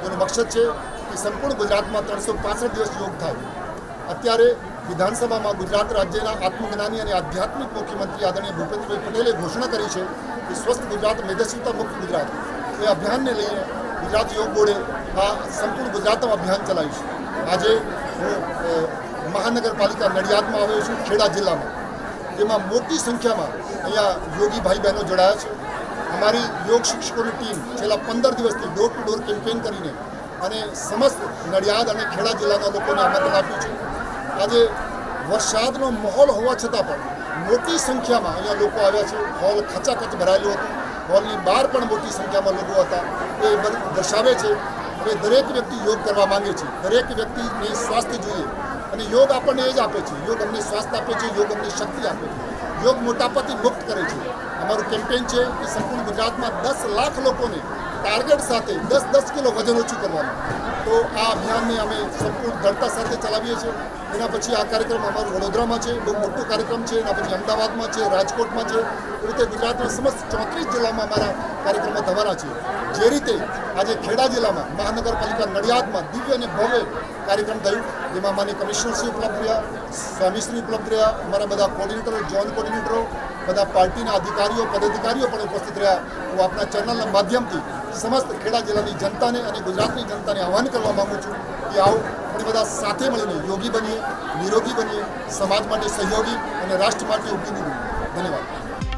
એનો મકસદ છે કે સંપૂર્ણ ગુજરાતમાં 365 દિવસ યોગ થાય. અત્યારે વિધાનસભામાં ગુજરાત રાજ્યના આત્મજ્ઞાની અને આધ્યાત્મિક મુખ્યમંત્રી આદરણીય ભૂપેન્દ્રભાઈ પટેલે ઘોષણા કરી છે કે સ્વસ્થ ગુજરાત મેદસ્વીતા મુક્ત ગુજરાત એ અભિયાનને લઈને ગુજરાત યોગ બોર્ડે આ સંપૂર્ણ ગુજરાતમાં અભિયાન ચલાવ્યું છે. આજે હું મહાનગરપાલિકા નડિયાદમાં આવ્યો છું, ખેડા જિલ્લામાં. જેમાં મોટી સંખ્યામાં અહીંયા યોગી ભાઈ બહેનો જોડાયા છે. અમારી યોગ શિક્ષકોની ટીમ છેલ્લા 15 દિવસથી ડોર ટુ ડોર કેમ્પેઇન કરીને અને સમસ્ત નડિયાદ અને ખેડા જિલ્લાના લોકોને આમંત્રણ આપ્યું છે. આજે વરસાદનો માહોલ હોવા છતાં પણ મોટી સંખ્યામાં અહીંયા લોકો આવ્યા છે. હોલ ખચાખચ ભરાયેલો હતો. હોલની બહાર પણ મોટી સંખ્યામાં લોકો હતા. એ દર્શાવે છે કે દરેક વ્યક્તિ યોગ કરવા માંગે છે. દરેક વ્યક્તિને સ્વાસ્થ્ય જોઈએ અને યોગ આપણને એ જ આપે છે. યોગ અમને સ્વાસ્થ્ય આપે છે, યોગ અમને શક્તિ આપે છે, યોગ મોટાપાથી મુક્ત કરે છે. અમારું કેમ્પેઇન છે કે સંપૂર્ણ ગુજરાતમાં 10 લાખ લોકોને ટાર્ગેટ સાથે 10-10 કિલો વજન ઓછું કરવાનું. તો આ અભિયાનને અમે સંપૂર્ણ દૃઢતા સાથે ચલાવીએ છીએ. એના પછી આ કાર્યક્રમ અમારું વડોદરામાં છે, બહુ મોટો કાર્યક્રમ છે. એના પછી અમદાવાદમાં છે, રાજકોટમાં છે. એ રીતે ગુજરાતના સમસ્ત 34 જિલ્લામાં અમારા કાર્યક્રમો થવાના છે. જે રીતે આજે ખેડા જિલ્લામાં મહાનગરપાલિકા નડિયાદમાં દિવ્ય અને ભવ્ય કાર્યક્રમ થયું, જેમાં માની કમિશનરશ્રી ઉપલબ્ધ રહ્યા, સ્વામીશ્રી ઉપલબ્ધ રહ્યા, અમારા બધા કોર્ડિનેટરો, જોઈન્ટ કોર્ડિનેટરો, બધા પાર્ટીના અધિકારીઓ, પદાધિકારીઓ પણ ઉપસ્થિત રહ્યા. હું આપના ચેનલના માધ્યમથી સમસ્ત ખેડા જિલ્લાની જનતાને અને ગુજરાતની જનતાને આહ્વાન કરવા માગું છું કે આવો આપણે બધા સાથે મળીને યોગી બનીએ, નિરોગી બનીએ, સમાજ માટે સહયોગી અને રાષ્ટ્ર માટે ઉપયોગી બનીએ. ધન્યવાદ.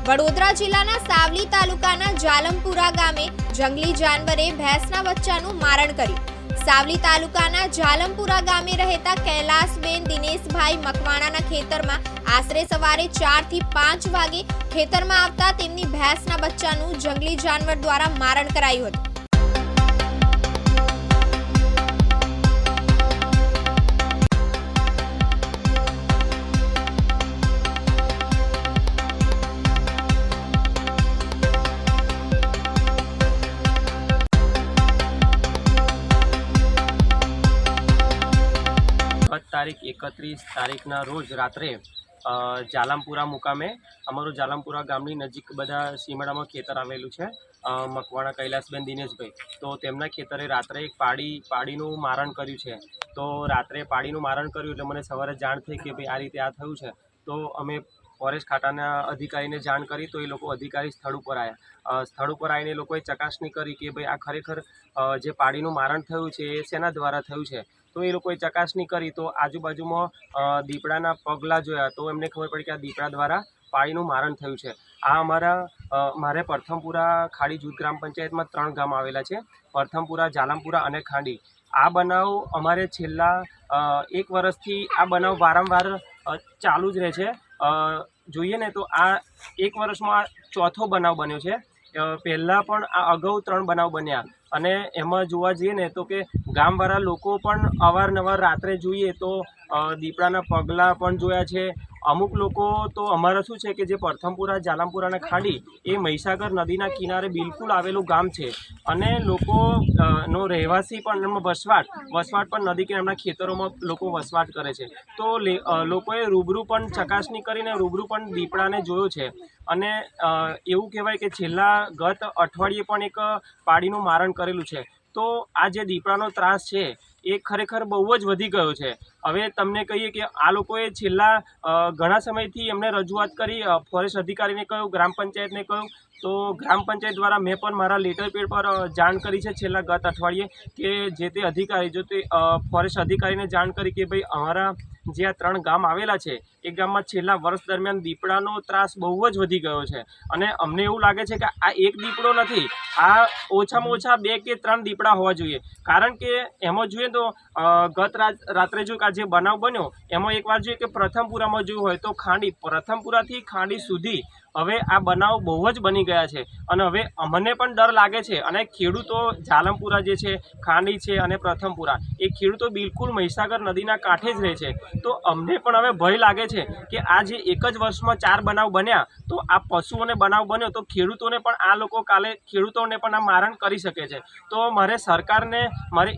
વડોદરા જિલ્લાના સાવલી તાલુકાના જાલમપુરા ગામે જંગલી જાનવરે ભેંસના બચ્ચાનું મારણ કર્યું. સાવલી તાલુકાના જાલમપુરા ગામે રહેતા કૈલાસબેન દિનેશભાઈ મકવાણાના ખેતરમાં આશરે સવારે 4 થી 5 વાગે ખેતરમાં આવતા તેમની ભેંસના બચ્ચાનું જંગલી જાનવર દ્વારા મારણ કરાયું હતું. તારીખ 31 તારીખના રોજ રાત્રે જાલમપુરા મુકામે અમારું જાલમપુરા ગામની નજીક બધા સીમડામાં ખેતર આવેલું છે, મકવાણા કૈલાસબેન દિનેશભાઈ. તો તેમના ખેતરે રાત્રે એક પાડીનું મારણ કર્યું છે. તો રાત્રે પાડીનું મારણ કર્યું એટલે મને સવારે જાણ થઈ કે ભાઈ આ રીતે આ થયું છે. તો અમે ફોરેસ્ટ ખાતાના અધિકારીને જાણ કરી. તો એ લોકો અધિકારી સ્થળ ઉપર આવ્યા. સ્થળ ઉપર આવીને એ લોકોએ ચકાસણી કરી કે ભાઈ આ ખરેખર જે પાડીનું મારણ થયું છે એ શેના દ્વારા થયું છે. તો એ લોકોએ ચકાસણી કરી. તો આજુબાજુમાં દીપડાના પગલા જોયા. તો એમને ખબર પડી કે આ દીપડા દ્વારા પાડીનું મારણ થયું છે. આ મારે પ્રથમપુરા ખાડી જૂથ ગ્રામ પંચાયતમાં 3 ગામ આવેલા છે, પ્રથમપુરા, જાલમપુરા અને ખાંડી. આ બનાવ અમારે છેલ્લા 1 વર્ષથી આ બનાવ વારંવાર ચાલુ જ રહે છે. જોઈએ ને તો આ 1 વર્ષમાં 4થો બનાવ બન્યો છે. પહેલાં પણ આ અગાઉ 3 બનાવ બન્યા. અને એમાં જોવા જઈએ ને તો કે ગામવાળા લોકો પણ અવારનવાર રાત્રે જોઈએ તો દીપડાના પગલાં પણ જોયા છે. અમુક લોકો તો અમારા શું છે કે જે પ્રથમપુરા જાલમપુરાના ખાડી એ મહીસાગર નદીના કિનારે બિલકુલ આવેલું ગામ છે અને લોકો નો રહેવાસી પણ એમાં વસવાટ પણ નદી કિનારના ખેતરોમાં લોકો વસવાટ કરે છે. તો લોકોએ રૂબરૂ પણ ચકાસણી કરીને રૂબરૂ પણ દીપડાને જોયો છે અને એવું કહેવાય કે ગત અઠવાડિયે પણ એક પાડીનું મારણ કરેલું છે. તો આ જે દીપડાનો ત્રાસ છે એ ખરેખર બહુ જ વધી ગયો છે. હવે તમને કહીએ કે આ લોકોએ છેલ્લા ઘણા સમયથી એમને રજૂઆત કરી, ફોરેસ્ટ અધિકારીને કહ્યું, ગ્રામ પંચાયતને કહ્યું. તો ગ્રામ પંચાયત દ્વારા મેં પણ મારા લેટર પેડ પર જાણ કરી છે છેલ્લા ગત અઠવાડિયે કે જે તે અધિકારી ફોરેસ્ટ અધિકારીને જાણ કરી કે ભાઈ અમારા જે આ 3 ગામ આવેલા છે એ ગામમાં છેલ્લા વર્ષ દરમિયાન દીપડાનો ત્રાસ બહુ જ વધી ગયો છે અને અમને એવું લાગે છે કે આ એક દીપડો નથી, આ ઓછામાં ઓછા 2 કે 3 દીપડા હોવા જોઈએ. કારણ કે એમાં જોઈએ તો ગત રાત્રે જો આ જે બનાવ બન્યો એમાં એકવાર જોઈએ કે પ્રથમપુરામાં જોયું હોય તો પ્રથમપુરાથી ખાંડી સુધી હવે આ બનાવ બહુ જ બની ગયા છે અને હવે અમને પણ ડર લાગે છે. અને ખેડૂતો જાલમપુરા જે છે, ખાંડી છે અને પ્રથમપુરા એ ખેડૂતો બિલકુલ મહીસાગર નદીના કાંઠે જ રહે છે. તો અમને પણ હવે ભય લાગે છે કે આ જે એક જ વર્ષમાં 4 બનાવ બન્યા તો આ પશુઓને બનાવ બન્યો તો ખેડૂતોને પણ આ લોકો કાલે ખેડૂતોને પણ આ મારણ કરી શકે છે. તો મારે સરકારને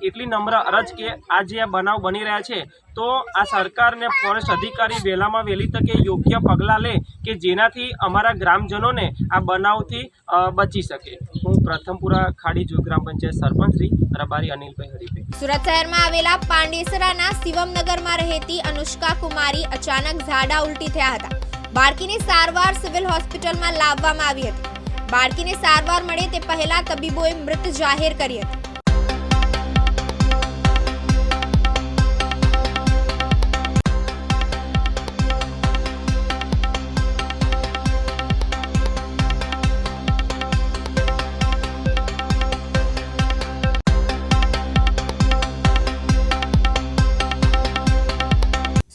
એટલી નમ્ર અરજ કે આ જે આ બનાવ બની રહ્યા છે તો આ સરકારને ફોરેસ્ટ અધિકારી વહેલામાં વહેલી તકે યોગ્ય પગલાં લે કે જેનાથી અમારા ગ્રામજનોને આ બનાવથી બચી શકે. હું પ્રથમપુરા ખાડી ગ્રામ પંચાયત સરપંચ શ્રી રબારી અનિલભાઈ હરિભાઈ. સુરત શહેરમાં આવેલા પાંડેસરાના શિવમનગરમાં રહેતી અનુષ્કા કુમારી અચાનક ઝાડા ઉલટી થયા હતા. બાળકીની સારવાર સિવિલ હોસ્પિટલમાં લાવવામાં આવી હતી. બાળકીને સારવાર મળે તે પહેલા તબીબોએ મૃત જાહેર કરી હતી.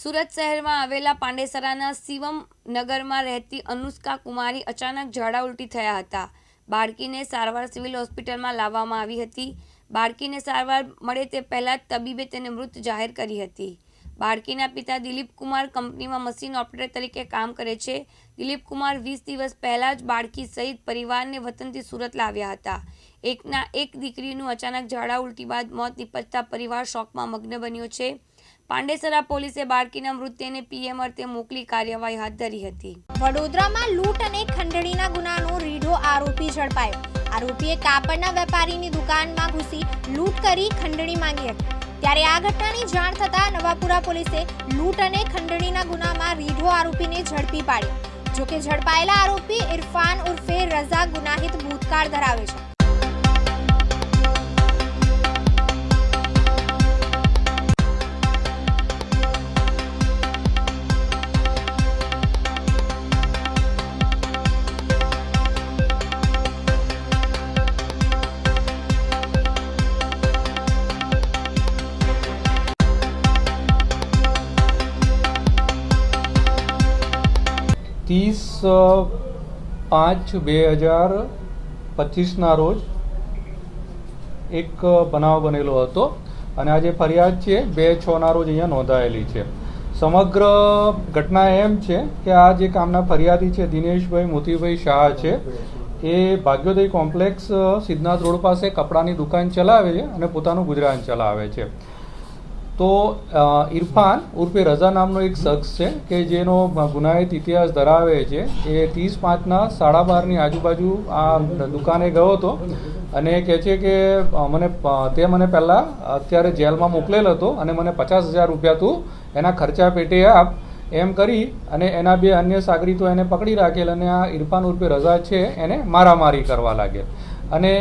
સુરત શહેરમાં આવેલા પાંડેસરાના શિવમ નગરમાં રહેતી અનુષ્કા કુમારી અચાનક ઝાડા ઉલટી થયા હતા. બાળકીને સારવાર સિવિલ હોસ્પિટલમાં લાવવામાં આવી હતી. બાળકીને સારવાર મળે તે પહેલાં જ તબીબે તેને મૃત જાહેર કરી હતી. બાળકીના પિતા દિલીપ કુમાર કંપનીમાં મશીન ઓપરેટર તરીકે કામ કરે છે. દિલીપ કુમાર 20 દિવસ પહેલાં જ બાળકી સહિત પરિવારને વતનથી સુરત લાવ્યા હતા. એક દીકરીનું અચાનક ઝાડા ઉલટી બાદ મોત નીપજતા પરિવાર શોકમાં મગ્ન બન્યો છે. પાંડેસરા પોલીસે બાળકીના મૃતદેહને પીએમ અર્થે મોકલી કાર્યવાહી હાથ ધરી હતી. વડોદરામાં લૂંટ અને ખંડણીના ગુનાનો રીઢો આરોપી ઝડપાયો. આરોપીએ કાપડના વેપારીની દુકાનમાં ઘૂસી લૂંટ કરી ખંડણી માંગી હતી. ત્યારે આ ઘટનાની જાણ થતાં નવાપુરા પોલીસે લૂંટ અને ખંડણીના ગુનામાં રીઢો આરોપીને ઝડપી પાડ્યો. જોકે ઝડપાયેલા આરોપી ઇરફાન ઉર્ફે રઝા ગુનાહિત ભૂતકાળ ધરાવે છે. तीस 5/2025 રોજ એક બનાવ બનેલો હતો અને આ જે ફરિયાદ છે 2/6 રોજ અહીંયા નોંધાયેલી છે. સમગ્ર ઘટના એમ છે કે આ જે કામના ફરિયાદી છે દિનેશભાઈ મોતીભાઈ શાહ છે એ ભાગ્યોદય કોમ્પ્લેક્સ સિદ્ધનાથ રોડ પાસે કપડાની દુકાન ચલાવે છે અને પોતાનું ગુજરાન ચલાવે છે. તો ઇરફાન ઉર્ફે રઝા નામનો એક શખ્સ છે કે જેનો ગુનાહિત ઇતિહાસ ધરાવે છે. એ 30/5ના 12:30ની આજુબાજુ આ દુકાને ગયો હતો અને કહે છે કે મને પહેલાં અત્યારે જેલમાં મોકલેલ હતો અને મને 50,000 રૂપિયા તું એના ખર્ચા પેટે આપ એમ કરી અને એના 2 અન્ય સાગરીતો એને પકડી રાખેલ અને આ ઇરફાન ઉર્ફે રઝા છે એને મારામારી કરવા લાગેલ અને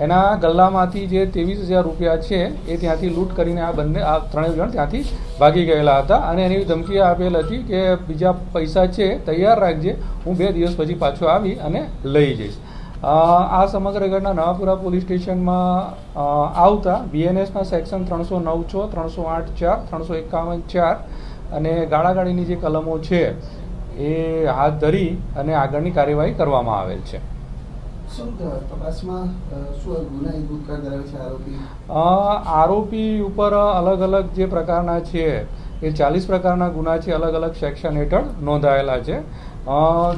એના ગલ્લામાંથી જે 23,000 રૂપિયા છે એ ત્યાંથી લૂંટ કરીને આ 3 જણ ત્યાંથી ભાગી ગયેલા હતા અને એની ધમકી આપેલ હતી કે બીજા પૈસા છે તૈયાર રાખજે, હું 2 દિવસ પછી પાછો આવી અને લઈ જઈશ. આ સમગ્ર ઘટના નવાપુરા પોલીસ સ્ટેશનમાં આવતા બીએનએસના સેક્શન 309(4), 308(4), 351(4) અને ગાળાગાળીની જે કલમો છે એ હાથ ધરી અને આગળની કાર્યવાહી કરવામાં આવેલ છે. આરોપી ઉપર અલગ અલગ જે પ્રકારના છે એ 40 પ્રકારના ગુના છે, અલગ અલગ સેક્શન હેઠળ નોંધાયેલા છે,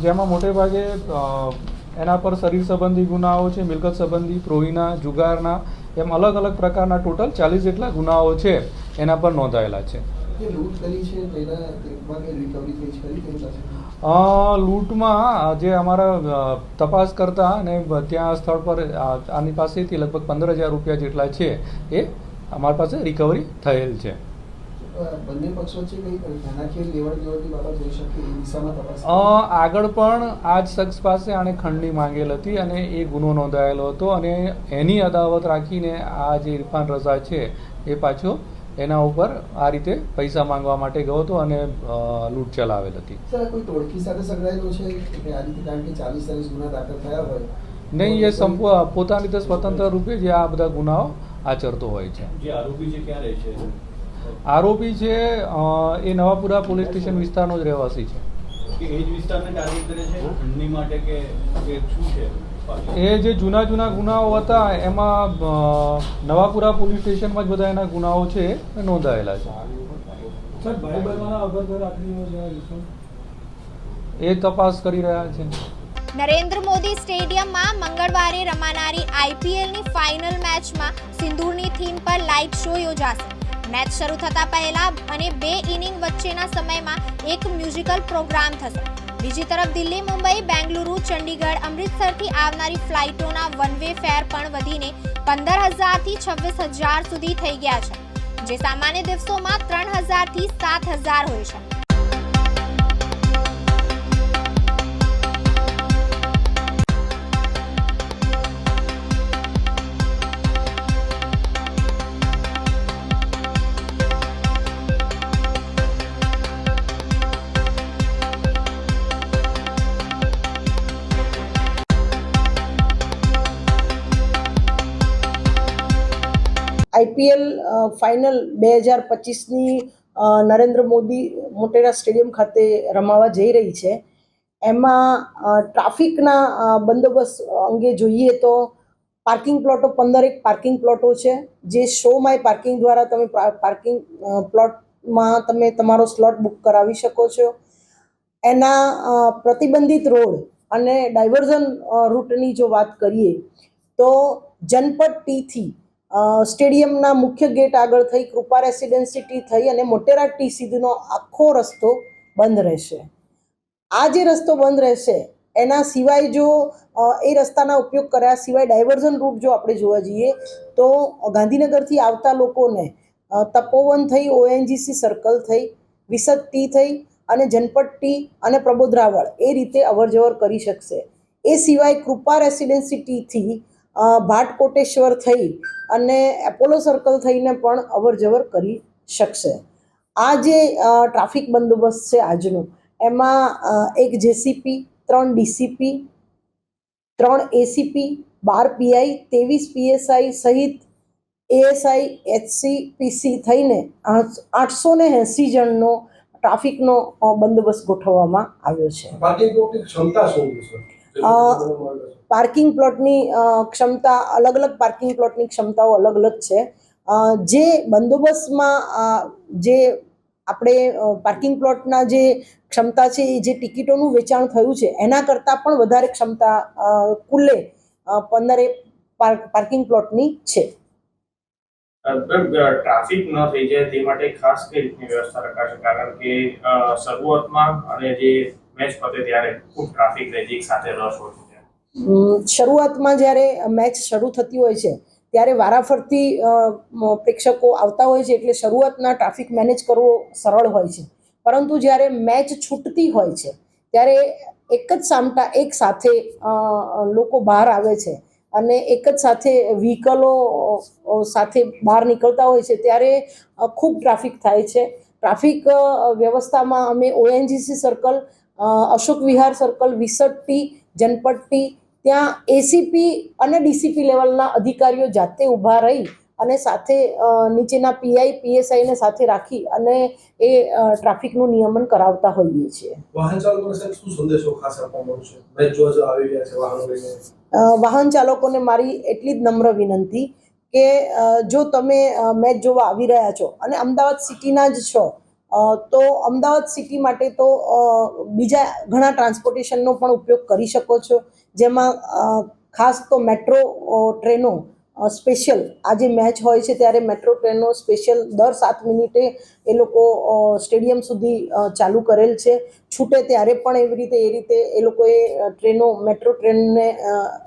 જેમાં મોટે ભાગે એના પર શરીર સંબંધી ગુનાઓ છે, મિલકત સંબંધી, પ્રોહીના, જુગારના, એમ અલગ અલગ પ્રકારના ટોટલ 40 જેટલા ગુનાઓ છે એના પર નોંધાયેલા છે. લૂંટમાં જે અમારા તપાસ કરતા અને ત્યાં સ્થળ પર આની પાસેથી લગભગ 15,000 રૂપિયા જેટલા છે એ અમારી પાસે રિકવરી થયેલ છે. બંને પક્ષ વચ્ચે કઈ નાણાકીય લેવડ દેવડની બાબત હોઈ શકે એ દિશામાં તપાસ આગળ પણ આ જ શખ્સ પાસે આણે ખંડણી માંગેલ હતી અને એ ગુનો નોંધાયેલો હતો અને એની અદાવત રાખીને આ જે ઇરફાન રઝા છે એ પાછો એના ઉપર આ રીતે પૈસા માંગવા માટે ગયો હતો અને લૂંટ ચલાવેલ હતી. સર, કોઈ ટોળકી સાથે સંકળાયેલો છે કે આ રીતે, કારણ કે 40 ગુના દાખલ થયા હોય? નહીં, એ પોતાની રીતે સ્વતંત્ર રૂપે જે આ બધા ગુનાઓ આચરતો હોય છે. જે આરોપી છે ક્યાં રહે છે? આરોપી છે એ નવાપુરા પોલીસ સ્ટેશન વિસ્તારનો જ રહેવાસી છે. એ જ વિસ્તારને ટાર્ગેટ કરે છે ખંડણી માટે કે શું છે? એ જે જૂના ગુનાઓ હતા એમાં નવાપુરા પોલીસ સ્ટેશનમાં જ બધા એના ગુનાઓ છે એ નોંધાયેલા છે. એ તપાસ કરી રહ્યા છે. નરેન્દ્ર મોદી સ્ટેડિયમમાં મંગળવારે રમાનારી આઈપીએલની ફાઇનલ મેચમાં સિંદૂરની થીમ પર લાઇટ શો યોજાશે. મેચ શરૂ થતા પહેલા અને 2 ઇનિંગ વચ્ચેના સમયમાં એક મ્યુઝિકલ પ્રોગ્રામ થશે. બીજી તરફ દિલ્હી, મુંબઈ, બેંગલુરુ, ચંડીગઢ, અમૃતસરથી આવનારી ફ્લાઇટોના વન વે ફેર પણ વધીને 15,000 થી 26,000 સુધી થઈ ગયા છે, જે સામાન્ય દિવસોમાં 3,000 થી 7,000 હોય છે. આઈપીએલ ફાઇનલ 2025ની નરેન્દ્ર મોદી મોટેરા સ્ટેડિયમ ખાતે રમાવા જઈ રહી છે. એમાં ટ્રાફિકના બંદોબસ્ત અંગે જોઈએ તો પાર્કિંગ પ્લોટો 15 પાર્કિંગ પ્લોટો છે, જે શો માય પાર્કિંગ દ્વારા તમે પાર્કિંગ પ્લોટમાં તમે તમારો સ્લોટ બુક કરાવી શકો છો. એના પ્રતિબંધિત રોડ અને ડાયવર્ઝન રૂટની જો વાત કરીએ તો જનપદ ટીથી સ્ટેડિયમના મુખ્ય ગેટ આગળ થઈ કૃપા રેસિડેન્સી ટી થઈ અને મોટેરા ટી સુધીનો આખો રસ્તો બંધ રહેશે. આ જે રસ્તો બંધ રહેશે એના સિવાય જો એ રસ્તાના ઉપયોગ કર્યા સિવાય ડાયવર્ઝન રૂટ જો આપણે જોવા જઈએ તો ગાંધીનગરથી આવતા લોકોને તપોવન થઈ, ઓએનજીસી સર્કલ થઈ, વિસદ ટી થઈ અને જનપદ ટી અને પ્રબોધરાવળ એ રીતે અવરજવર કરી શકશે. એ સિવાય કૃપા રેસિડેન્સી ટીથી ભાટ કોટેશ્વર થઈ અને એપોલો સર્કલ થઈને પણ અવરજવર કરી શકશે. આ જે ટ્રાફિક બંદોબસ્ત છે આજનો, એમાં 1 JCP, 3 DCP, 3 ACP, 12 PI, 23 PSI સહિત એએસઆઈ, એચસી, પીસી થઈને 880 જણનો ટ્રાફિકનો બંદોબસ્ત ગોઠવવામાં આવ્યો છે. પાર્કિંગ પ્લોટની ક્ષમતા અલગ અલગ પાર્કિંગ પ્લોટની ક્ષમતાઓ અલગ અલગ છે. જે બંદોબસ્તમાં જે આપણે પાર્કિંગ પ્લોટના જે ક્ષમતા છે એ જે ટિકિટોનું વેચાણ થયું છે એના કરતાં પણ વધારે ક્ષમતા કુલ્લે 15 પાર્કિંગ પ્લોટની છે. ટ્રાફિક ન થઈ જાય તે માટે ખાસ કઈ રીતની વ્યવસ્થા રખાશે? કારણ કે શરૂઆતમાં અને જે મેચ પતે ત્યારે ખૂબ ટ્રાફિક રહે છે, એક સાથે રસ હોય છે. શરૂઆતમાં જ્યારે મેચ શરૂ થતી હોય છે ત્યારે વારાફરતી પ્રેક્ષકો આવતા હોય છે, એટલે શરૂઆતના ટ્રાફિક મેનેજ કરવો સરળ હોય છે. પરંતુ જ્યારે મેચ છૂટતી હોય છે ત્યારે એક જ સામટા એક સાથે લોકો બહાર આવે છે અને એક જ સાથે વ્હીકલો સાથે બહાર નીકળતા હોય છે ત્યારે ખૂબ ટ્રાફિક થાય છે. ટ્રાફિક વ્યવસ્થામાં અમે ઓએનજીસી સર્કલ, અશોક વિહાર સર્કલ, વિસદ ટી, જનપદ ટી, ત્યાં એસીપી અને ડીસીપી લેવલના અધિકારીઓ જાતે ઊભા રહી અને સાથે નીચેના પીઆઈ પીએસઆઈને સાથે રાખી અને એ ટ્રાફિકનું નિયમન કરાવતા હોઈએ છીએ. વાહન ચાલકોને સાહેબ શું સંદેશો ખાસ આપવામાં આવશે? મેચ જોવા આવી રહ્યા છે વાહનો લઈને. વાહન ચાલકોને મારી એટલી જ નમ્ર વિનંતી કે જો તમે મેચ જોવા આવી રહ્યા છો અને અમદાવાદ સિટીના જ છો તો અમદાવાદ સિટી માટે તો બીજા ઘણા ટ્રાન્સપોર્ટેશનનો પણ ઉપયોગ કરી શકો છો, જેમાં ખાસ તો મેટ્રો ટ્રેનો સ્પેશિયલ આજે મેચ હોય છે ત્યારે મેટ્રો ટ્રેનો સ્પેશિયલ દર 7 મિનિટે એ લોકો સ્ટેડિયમ સુધી ચાલુ કરેલ છે. છૂટે ત્યારે પણ એ રીતે એ લોકોએ ટ્રેનો મેટ્રો ટ્રેનને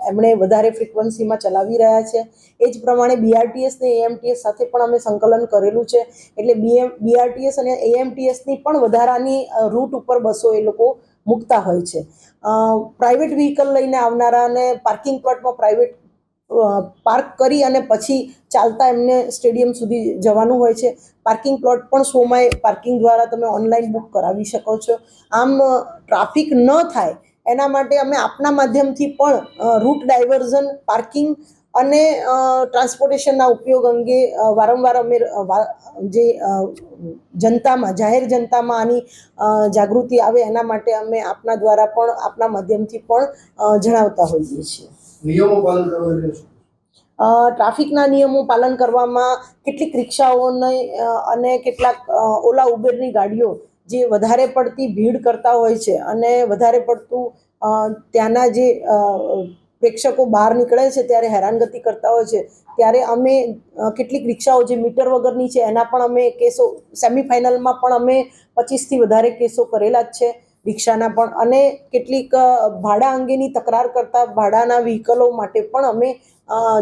એમણે વધારે ફ્રિકવન્સીમાં ચલાવી રહ્યા છે. એ જ પ્રમાણે બીઆરટીએસ ને એએમટીએસ સાથે પણ અમે સંકલન કરેલું છે, એટલે બીઆરટીએસ અને એએમટીએસની પણ વધારાની રૂટ ઉપર બસો એ લોકો મૂકતા હોય છે. પ્રાઇવેટ વ્હીકલ લઈને આવનારાને પાર્કિંગ પ્લોટમાં પાર્ક કરી અને પછી ચાલતા એમને સ્ટેડિયમ સુધી જવાનું હોય છે. પાર્કિંગ પ્લોટ પણ શોમાય પાર્કિંગ દ્વારા તમે ઓનલાઈન બુક કરાવી શકો છો. આમ ટ્રાફિક ન થાય એના માટે અમે આપના માધ્યમથી પણ રૂટ ડાયવર્ઝન, પાર્કિંગ અને ટ્રાન્સપોર્ટેશનના ઉપયોગ અંગે વારંવાર અમે જે જનતામાં જાહેર જનતામાં આની જાગૃતિ આવે એના માટે અમે આપના દ્વારા પણ આપના માધ્યમથી પણ જણાવતા હોઈએ છીએ. નિયમો પાલન કરવાનું ટ્રાફિકના નિયમો પાલન કરવામાં કેટલીક રિક્ષાઓને અને કેટલાક ઓલા ઉબેરની ગાડીઓ જે વધારે પડતી ભીડ કરતા હોય છે અને વધારે પડતું ત્યાંના જે પ્રેક્ષકો બહાર નીકળે છે ત્યારે હેરાનગતિ કરતા હોય છે, ત્યારે અમે કેટલીક રિક્ષાઓ જે મીટર વગરની છે એના પણ અમે કેસો સેમિફાઇનલમાં પણ અમે 25થી વધારે કેસો કરેલા જ છે રિક્ષાના પણ. અને કેટલીક ભાડા અંગેની તકરાર કરતા ભાડાના વ્હીકલો માટે પણ અમે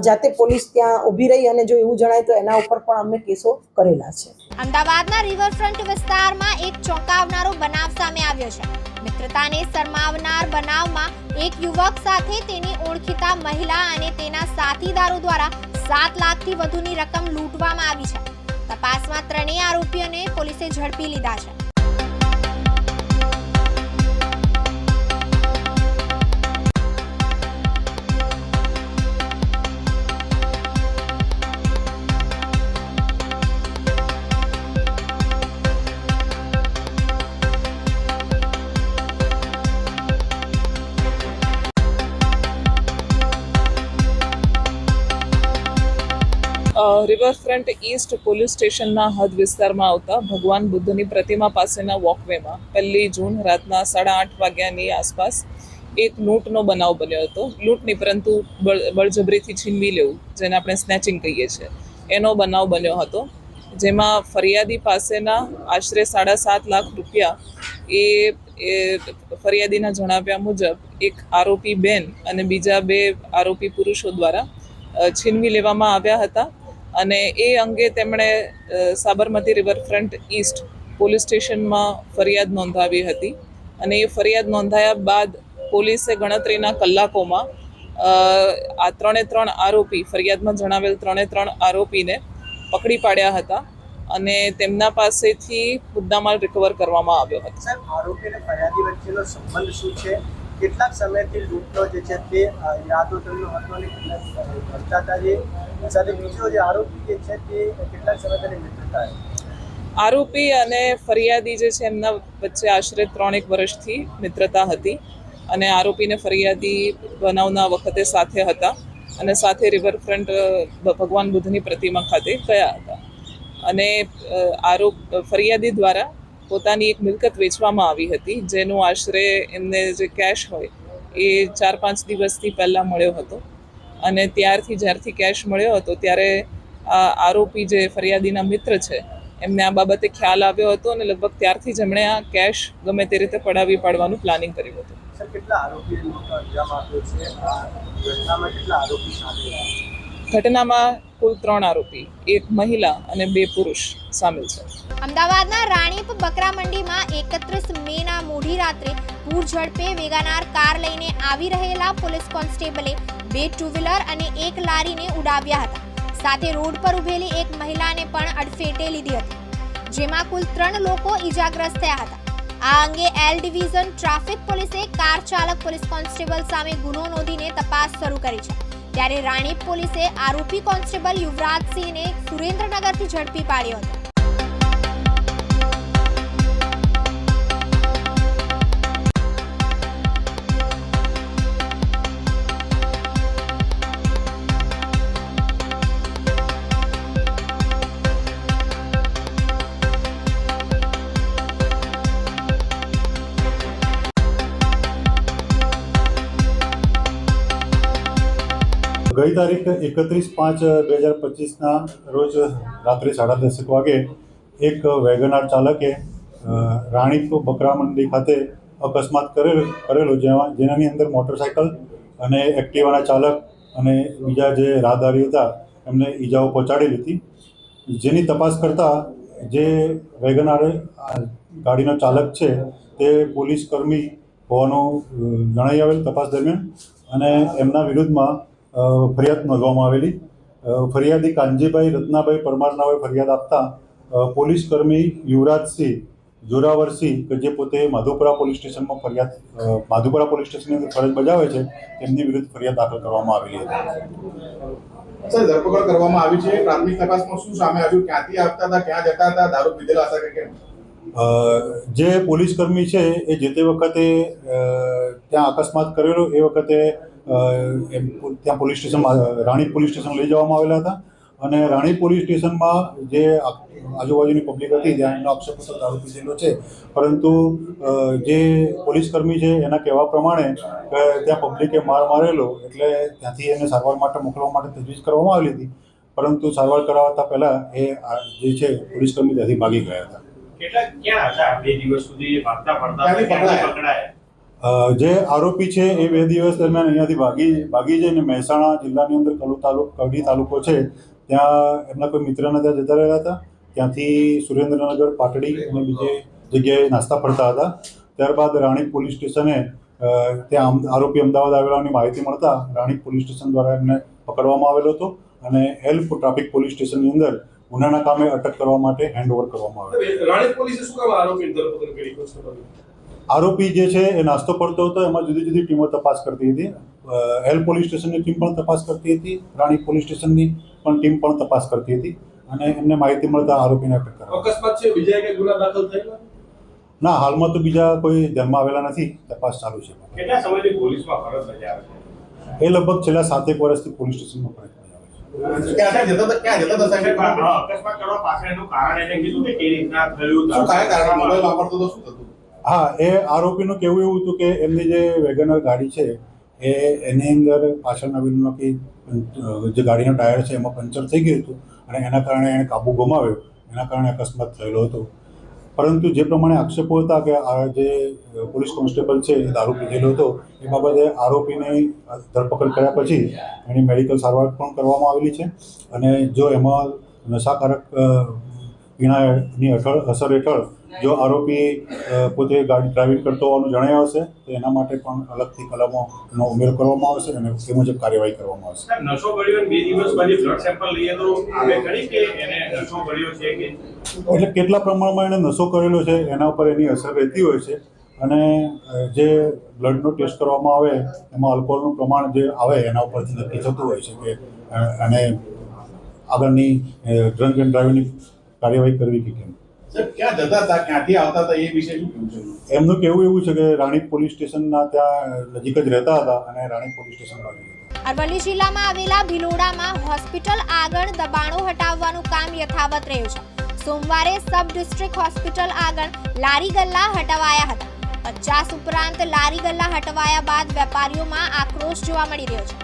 જાતે પોલીસ ત્યાં ઊભી રહી અને જો એવું જણાય તો એના ઉપર પણ અમે કેસો કરેલા છે. અમદાવાદના રિવરફ્રન્ટ વિસ્તારમાં એક ચોંકાવનારો બનાવ સામે આવ્યો છે. મિત્રતાને શરમાવનાર બનાવમાં એક યુવક સાથે તેની ઓળખીતા મહિલા અને તેના સાથીદારો દ્વારા 7 લાખથી વધુની રકમ લૂંટવામાં આવી છે. તપાસમાં ત્રણેય આરોપીઓને પોલીસે ઝડપી લીધા છે. રિવરફ્રન્ટ ઈસ્ટ પોલીસ સ્ટેશનના હદ વિસ્તારમાં આવતા ભગવાન બુદ્ધની પ્રતિમા પાસેના વોકવેમાં 1 જૂન રાતના 8:30 વાગ્યાની આસપાસ એક લૂંટનો બનાવ બન્યો હતો. લૂંટની પરંતુ બળજબરીથી છીનવી લેવું, જેને આપણે સ્નેચિંગ કહીએ છીએ, એનો બનાવ બન્યો હતો, જેમાં ફરિયાદી પાસેના આશરે 7.5 લાખ રૂપિયા એ ફરિયાદીના જણાવ્યા મુજબ એક આરોપી બેન અને બીજા 2 આરોપી પુરુષો દ્વારા છીનવી લેવામાં આવ્યા હતા. અને એ અંગે તેમણે સાબરમતી રિવરફ્રન્ટ ઈસ્ટ પોલીસ સ્ટેશનમાં ફરિયાદ નોંધાવી હતી. અને એ ફરિયાદ નોંધાયા બાદ પોલીસે ગણતરીના કલાકોમાં આ 3 આરોપી, ફરિયાદમાં જણાવેલ 3 આરોપીને પકડી પાડ્યા હતા અને તેમના પાસેથી મુદ્દામાલ રિકવર કરવામાં આવ્યો હતો. સાહેબ, આરોપી અને ફરિયાદી વચ્ચેનો સંબંધ શું છે? કેટલાક સમયથી લૂંટનો જે છે તે યાદો તેમનો હતો અને ભ્રષ્ટાચાર સાથે બીજો જે આરોપી જે છે તે કેટલાક સમય તેની મિત્રતા. આરોપી અને ફરિયાદી જે છે એમના વચ્ચે આશરે 3 વર્ષથી મિત્રતા હતી અને આરોપીને ફરિયાદી બનાવના વખતે સાથે હતા અને સાથે રિવરફ્રન્ટ ભગવાન બુદ્ધની પ્રતિમા ખાતે ગયા હતા. અને ફરિયાદી દ્વારા પોતાની એક મિલકત વેચવામાં આવી હતી, જેનું આશરે એમને જે કેશ હોય એ 4-5 દિવસથી પહેલાં મળ્યો હતો. અને જ્યારથી કેશ મળ્યો હતો ત્યારે આ આરોપી જે ફરિયાદીના મિત્ર છે એમને આ બાબતે ખ્યાલ આવ્યો હતો અને લગભગ ત્યારથી જ એમણે આ કેશ ગમે તે રીતે પડાવી પાડવાનું પ્લાનિંગ કર્યું હતું. સર, કેટલા આરોપીએ અંજામ આપ્યો છે? આ ઘટનામાં કેટલા આરોપી સામેલ? ઘટનામાં કુલ 3 આરોપી, 1 મહિલા અને 2 પુરુષ સામેલ છે. અમદાવાદના રાણીપ બકરા મંડીમાં 31 મેના મોડી રાત્રે પૂર ઝડપે વેગાનાર કાર લઈને આવી રહેલા પોલીસ કોન્સ્ટેબલે 2 ટુ વ્હીલર અને 1 લારીને ઉડાવ્યા હતા. સાથે રોડ પર ઉભેલી એક મહિલાને પણ અડફેટે લીધી હતી, જેમાં કુલ 3 લોકો ઈજાગ્રસ્ત થયા હતા. આ અંગે એલ ડિવિઝન ટ્રાફિક પોલીસે કાર ચાલક પોલીસ કોન્સ્ટેબલ સામે ગુનો નોંધીને તપાસ શરૂ કરી છે. ત્યારે રાણીપ પોલીસે આરોપી કોન્સ્ટેબલ યુવરાજસિંહને સુરેન્દ્રનગરથી ઝડપી પાડ્યો હતો. ગઈ તારીખ 31/5/2025ના રોજ રાત્રે 10:30 વાગે એક વેગનાર ચાલકે રાણીપ બકરા મંડી ખાતે અકસ્માત કરેલો જેનાની અંદર મોટરસાયકલ અને એક્ટિવાના ચાલક અને બીજા જે રાહદારી હતા એમને ઈજાઓ પહોંચાડેલી હતી. જેની તપાસ કરતાં જે વેગનાર ગાડીનો ચાલક છે તે પોલીસ કર્મી હોવાનું જણાઈ આવેલ તપાસ દરમિયાન અને એમના વિરુદ્ધમાં ફરિયાદ નોંધવામાં આવેલી. ફરિયાદી કાનજીભાઈ રત્નાભાઈ પરમાર નાવે ફરિયાદ આપતા પોલીસ કર્મી યુવરાજસિંહ જોરાવરસિંહ કે જે પોતે માધુપુરા પોલીસ સ્ટેશનમાં માધુપુરા પોલીસ સ્ટેશનની અંદર ફરજ બજાવે છે તેમની વિરુદ્ધ ફરિયાદ દાખલ કરવામાં આવેલી હતી. સર, ધરપકડ કરવામાં આવી છે. પ્રાથમિક તપાસમાં શું સામે આવ્યું? ક્યાંથી આવતા હતા, ક્યાં જતા હતા, દારૂ પીધેલા હતા કે કેમ? જે પોલીસ કર્મી છે એ જે તે વખતે ત્યાં અકસ્માત કરેલો એ વખતે ત્યાં પોલીસ સ્ટેશનમાં રાણીપ પોલીસ સ્ટેશન લઈ જવામાં આવેલા હતા અને રાણીપ પોલીસ સ્ટેશનમાં જે આજુબાજુની પબ્લિક હતી ત્યાં એમનો આક્ષેપ હતો દારૂ પીધેલો છે, પરંતુ જે પોલીસ કર્મી છે એના કહેવા પ્રમાણે ત્યાં પબ્લિકે માર મારેલો એટલે ત્યાંથી એને સારવાર માટે મોકલવા માટે તજવીજ કરવામાં આવેલી હતી, પરંતુ સારવાર કરાવતા પહેલાં એ જે છે પોલીસ કર્મી ત્યાંથી ભાગી ગયા હતા. ક્યાં હતા 2 દિવસ સુધી ભાગતા પકડાયા? જે આરોપી છે એ 2 દિવસ દરમિયાન અહીંયાથી ભાગી જઈને મહેસાણા જિલ્લાની અંદર કડી તાલુકો છે ત્યાં એમના કોઈ મિત્રના ત્યાં જતા રહ્યા હતા. ત્યાંથી સુરેન્દ્રનગર, પાટડી અને બીજે જગ્યાએ નાસ્તા ફરતા હતા. ત્યારબાદ રાણીપ પોલીસ સ્ટેશને ત્યાં આરોપી અમદાવાદ આવેલાની માહિતી મળતા રાણીપ પોલીસ સ્ટેશન દ્વારા એમને પકડવામાં આવેલો હતો અને હેલ્પ ટ્રાફિક પોલીસ સ્ટેશનની અંદર ગુનાના કામે અટક કરવા માટે હેન્ડઓવર કરવામાં આવ્યો. રાણીપ પોલીસે શું કરવા આરોપીની ધરપકડ કરી? આરોપી જે છે એ નાસ્તો કરતો હતો, એમાં જુદી જુદી ટીમો તપાસ કરતી હતી. એલ પોલીસ સ્ટેશનની ટીમ પણ તપાસ કરતી હતી, રાણીપ પોલીસ સ્ટેશનની પણ ટીમ પણ તપાસ કરતી હતી અને એમને માહિતી મળતા આરોપીને અટક કરવામાં. અકસ્માત છે, બીજા કઈ ગુના દાખલ થયેલા? ના, હાલમાં તો બીજા કોઈ ધ્યાનમાં આવેલા નથી, તપાસ ચાલુ છે. કેટલા સમયથી પોલીસમાં ફરજ બજાવે છે? એ લગભગ છેલ્લા 7 વર્ષથી પોલીસ સ્ટેશનમાં ફરજ બજાવે છે. ક્યાં જતા હતા? અકસ્માત કરવા પાછળનું કારણ એને કીધું કે કેવી રીતના થયું? શું કારણ? મોબાઈલ વાપરતો તો શું થતું? હા, એ આરોપીનું કહેવું એવું હતું કે એમની જે વેગનર ગાડી છે એની અંદર પાછળના વ્હીલમાં જે ગાડીનો ટાયર છે એમાં પંચર થઈ ગયું હતું અને એના કારણે એણે કાબુ ગુમાવ્યો, એના કારણે અકસ્માત થયેલો હતો. પરંતુ જે પ્રમાણે આક્ષેપો હતા કે આ જે પોલીસ કોન્સ્ટેબલ છે એ દારૂ પીધેલો હતો એ બાબતે આરોપીની ધરપકડ કર્યા પછી એની મેડિકલ સારવાર પણ કરવામાં આવેલી છે અને જો એમાં નશાકારક પીણાની અસર હેઠળ જો આરોપી પોતે ગાડી ડ્રાઇવિંગ કરતો હોવાનું જણાય આવશે તો એના માટે પણ અલગથી કલમોનો ઉમેરો કરવામાં આવશે અને એ મુજબ કાર્યવાહી કરવામાં આવશે. નશો કર્યો 2 દિવસ પછી બ્લડ સેમ્પલ લઈએ તો આવે ખરી કે એને નશો કર્યો છે કે? એટલે કેટલા પ્રમાણમાં એને નશો કરેલો છે એના ઉપર એની અસર રહેતી હોય છે અને જે બ્લડનો ટેસ્ટ કરવામાં આવે એમાં આલ્કોહોલનું પ્રમાણ જે આવે એના ઉપરથી નક્કી થતું હોય છે કે અને આગળની ડ્રંક એન્ડ ડ્રાઇવિંગની કાર્યવાહી કરવી કે કેમ. ક્યાં જતા હતા, ક્યાંથી આવતા હતા એ વિશે શું કહેવું છે? એમનું કહેવું એવું છે કે રાણીપ પોલીસ સ્ટેશનના ત્યાં નજીક જ રહેતા હતા અને રાણીપ પોલીસ સ્ટેશન ભાગી ગયા. અરવલ્લી જિલ્લામાં આવેલા ભિલોડામાં હોસ્પિટલ આગળ દબાણો હટાવવાનું કામ યથાવત રહ્યું છે. સોમવારે સબ ડિસ્ટ્રિક્ટ હોસ્પિટલ આગળ લારી ગલ્લા હટાવાયા હતા. 50 ઉપરાંત લારી ગલ્લા હટવાયા બાદ વેપારીઓમાં આક્રોશ જોવા મળી રહ્યો છે.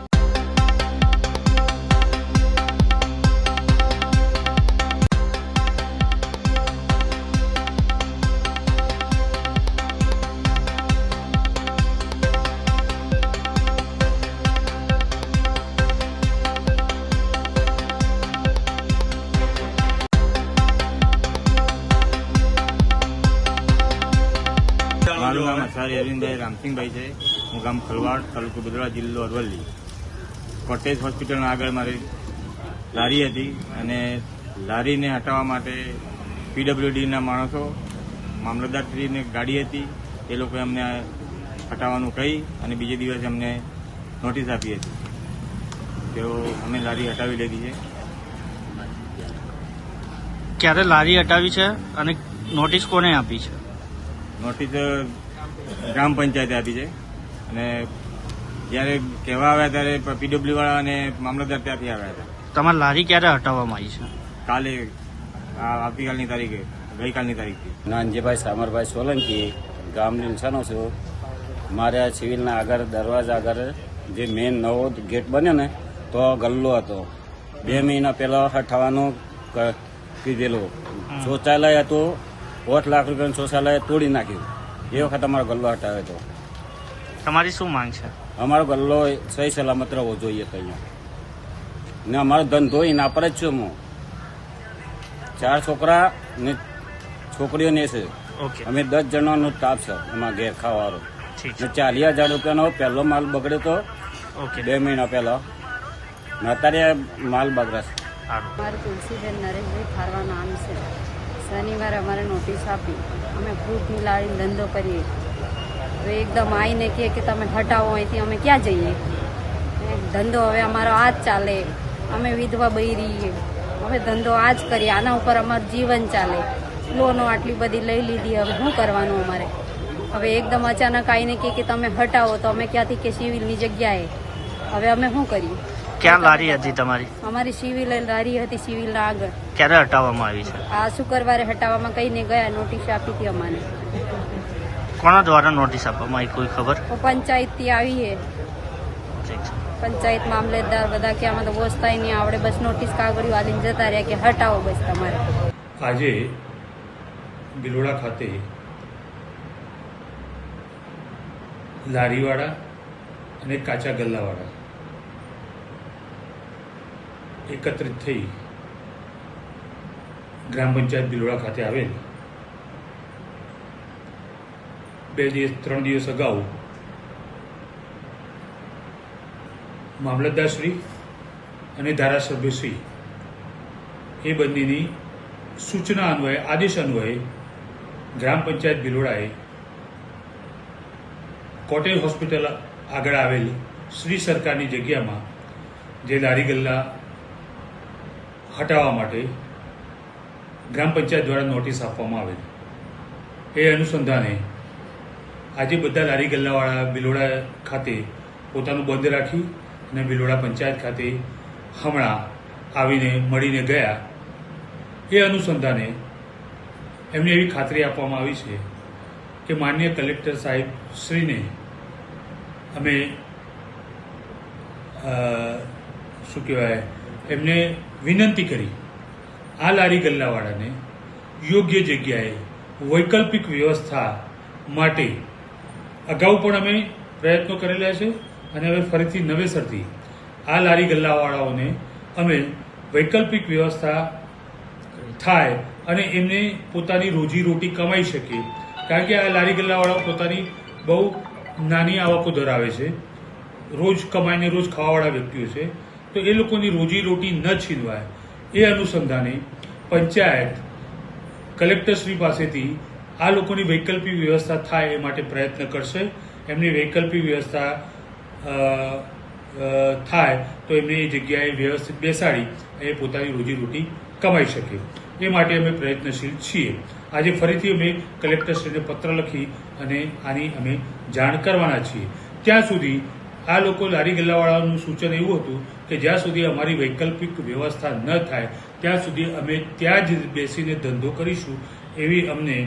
મારું નામ અસારી અરવિંદભાઈ રામસિંહભાઈ છે. હું ગામ ખલવાડ, તાલુકો બદલા, જિલ્લો અરવલ્લી. કોટેજ હોસ્પિટલના આગળ મારી લારી હતી અને લારીને હટાવવા માટે પીડબ્લ્યુડીના માણસો, મામલતદારશ્રીની ગાડી હતી, એ લોકોએ અમને હટાવવાનું કહી અને બીજે દિવસે અમને નોટિસ આપી હતી. તેઓ અમે લારી હટાવી લીધી છે. ક્યારે લારી હટાવી છે અને નોટિસ કોને આપી છે? નોટિસ ગ્રામ પંચાયતે આપી છે અને જ્યારે કહેવા આવ્યા ત્યારે PW વાળા અને મામલતદાર ત્યાંથી આવ્યા હતા. તમારી લારી ક્યારે હટાવવામાં આવી છે? કાલે આવતીકાલની તારીખે, ગઈકાલની તારીખથી. નાનજીભાઈ સામરભાઈ સોલંકી, ગામ લીલછાનો છું. મારે આ સિવિલના આગળ દરવાજા આગળ જે મેઇન નવો ગેટ બન્યો ને તો ગલ્લો હતો. 2 મહિના પહેલાં હટાવવાનું કીધેલું. શૌચાલય હતું, 8 લાખ રૂપિયાનું શૌચાલય તોડી નાખ્યું. એ વખત અમારો ગલ્લો હટાવ્યો હતો. તમારી શું માંગ છે? અમારો ગલ્લો સહી સલામત રહેવો જોઈએ અહીંયા ને અમારો ધંધો એના પર જ છું. હું 4 છોકરા ને છોકરીઓ ને છે. અમે 10 જણાનો સ્ટાફ છે એમાં ઘેર ખાવાનો. 40,000 રૂપિયાનો પહેલો માલ બગડ્યો તો 2 મહિના પહેલા ને અત્યારે માલ બગડાશે. મારું તુલસીબેન નરેશભાઈ ખારવા નામ છે. શનિવારે અમારે નોટિસ આપી. અમે ફ્રૂટની લારીનો ધંધો કરીએ. હવે એકદમ આવીને કહે કે તમે હટાવો અહીંથી, અમે ક્યાં જઈએ? ધંધો હવે અમારો આ જ ચાલે. અમે વિધવા બૈરી, હવે ધંધો આ જ કરીએ. આના ઉપર અમારું જીવન ચાલે. લોનો આટલી બધી લઈ લીધી, હવે શું કરવાનું અમારે? હવે એકદમ અચાનક આવીને કે તમે હટાવો તો અમે ક્યાંથી કે સિવિલની જગ્યાએ. હવે અમે શું કરીએ? ક્યાં લારી હતી તમારી? અમારી સિવિલ લારી હતી, સિવિલના આગળ. ક્યારે હટાવવામાં આવી છે? આ શુક્રવારે હટાવવામાં કહીને ગયા. નોટિસ આપી હતી અમને. કોના દ્વારા નોટિસ આપવામાં આવી કોઈ ખબર? પંચાયતથી આવી છે. પંચાયત મામલેદાર બધા કે આમાં તો બોસ થાય નહીં આવડે, બસ નોટિસ કાગળિયું આલીને જતા રહ્યા કે હટાવો બસ તમારે. આજે બિલોડા ખાતે લારીવાળા અને કાચા ગલ્લાવાળા એકત્રિત થઈ ગ્રામ પંચાયત બિલોડા ખાતે આવેલ 3 દિવસ અગાઉ મામલતદારશ્રી અને ધારાસભ્યશ્રી એ બંનેની સૂચના અન્વયે, આદેશ અન્વયે ગ્રામ પંચાયત બિલોડાએ કોટેજ હોસ્પિટલ આગળ આવેલ શ્રી સરકારની જગ્યામાં જે લારી ગલ્લા હટાવવા માટે ગ્રામ પંચાયત દ્વારા નોટિસ આપવામાં આવેલ. એ અનુસંધાને આજે બધા લારી ગલ્લાવાળા બિલોડા ખાતે પોતાનું બંધ રાખી અને બિલોડા પંચાયત ખાતે હમણાં આવીને મળીને ગયા. એ અનુસંધાને એમને એવી ખાતરી આપવામાં આવી છે કે માનનીય કલેક્ટર સાહેબ શ્રીને અમે શું કહેવાય એમને વિનંતી કરી આ લારી ગલ્લાવાળાને યોગ્ય જગ્યાએ વૈકલ્પિક વ્યવસ્થા માટે અગાઉ પણ અમે પ્રયત્નો કરેલા છે અને હવે ફરીથી નવેસરથી આ લારી ગલ્લાવાળાઓને અમે વૈકલ્પિક વ્યવસ્થા થાય અને એમને પોતાની રોજીરોટી કમાઈ શકે. કારણ કે આ લારી ગલ્લાવાળાઓ પોતાની બહુ નાની આવકો ધરાવે છે, રોજ કમાઈને રોજ ખાવાવાળા વ્યક્તિઓ છે, તો એ લોકોની રોજીરોટી ન છીનવાય એ અનુસંધાને પંચાયત કલેક્ટરશ્રી પાસેથી આ લોકોની વૈકલ્પિક વ્યવસ્થા થાય એ માટે પ્રયત્ન કરશે. એમની વૈકલ્પિક વ્યવસ્થા થાય તો એમને એ જગ્યાએ વ્યવસ્થિત બેસાડી એ પોતાની રોજીરોટી કમાઈ શકે એ માટે અમે પ્રયત્નશીલ છીએ. આજે ફરીથી અમે કલેક્ટરશ્રીને પત્ર લખી અને આની અમે જાણ કરવાના છીએ. ત્યાં સુધી આ લોકો લારી ગલ્લાવાળાનું સૂચન એવું હતું કે જ્યાં સુધી અમારી વૈકલ્પિક વ્યવસ્થા ન થાય ત્યાં સુધી અમે ત્યાં જ બેસીને ધંધો કરીશું એવી અમને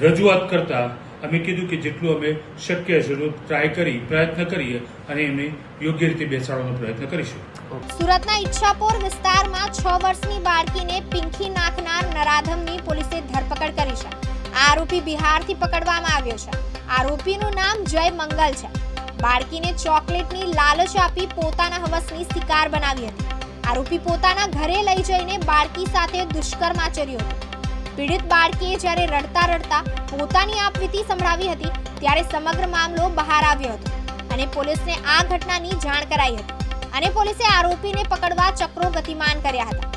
રજૂઆત કરતા અમે કીધું કે જેટલું અમે શક્ય છે એટલું પ્રયત્ન કરીએ અને એમને યોગ્ય રીતે બેસાડવાનો પ્રયત્ન કરીશું. સુરતના ઈચ્છાપોર વિસ્તારમાં 6 વર્ષની બાળકીને પીંખી નાખનાર નરાધમની પોલીસે ધરપકડ કરી છે. આરોપી બિહારથી પકડવામાં આવ્યો છે. આરોપીનું નામ જય મંગલ છે. બાળકીને ચોકલેટની લાલચ આપી પોતાના હવસની શિકાર બનાવી હતી. આરોપી પોતાના ઘરે લઈ જઈને બાળકી સાથે દુષ્કર્મ આચર્યું હતું. પીડિત બાળકીએ જ્યારે રડતા રડતા પોતાની આપવીતી સંભળાવી હતી ત્યારે સમગ્ર મામલો બહાર આવ્યો હતો અને પોલીસને આ ઘટનાની જાણ કરાઈ હતી અને પોલીસે આરોપીને પકડવા ચક્રો ગતિમાન કર્યા હતા.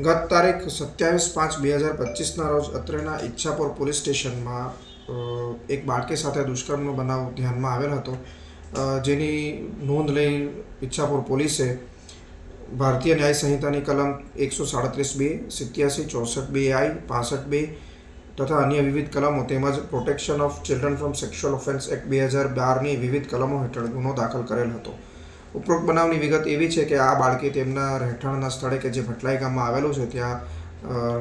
ગત તારીખ 27/5/2025ના રોજ અત્રેના ઈચ્છાપુર પોલીસ સ્ટેશનમાં એક બાળકી સાથે દુષ્કર્મનો બનાવ ધ્યાનમાં આવેલ હતો, જેની નોંધ લઈ ઈચ્છાપુર પોલીસે ભારતીય ન્યાય સંહિતાની કલમ 137(2), 87, 64(2)I, 65(2) તથા અન્ય વિવિધ કલમો તેમજ protection of children from sexual offence act 2012ની વિવિધ કલમો હેઠળ ગુનો દાખલ કરેલ હતો. ઉપરોક્ત બનાવની વિગત એવી છે કે આ બાળકી તેમના રહેઠાણના સ્થળે કે જે ભટલાઈ ગામમાં આવેલું છે ત્યાં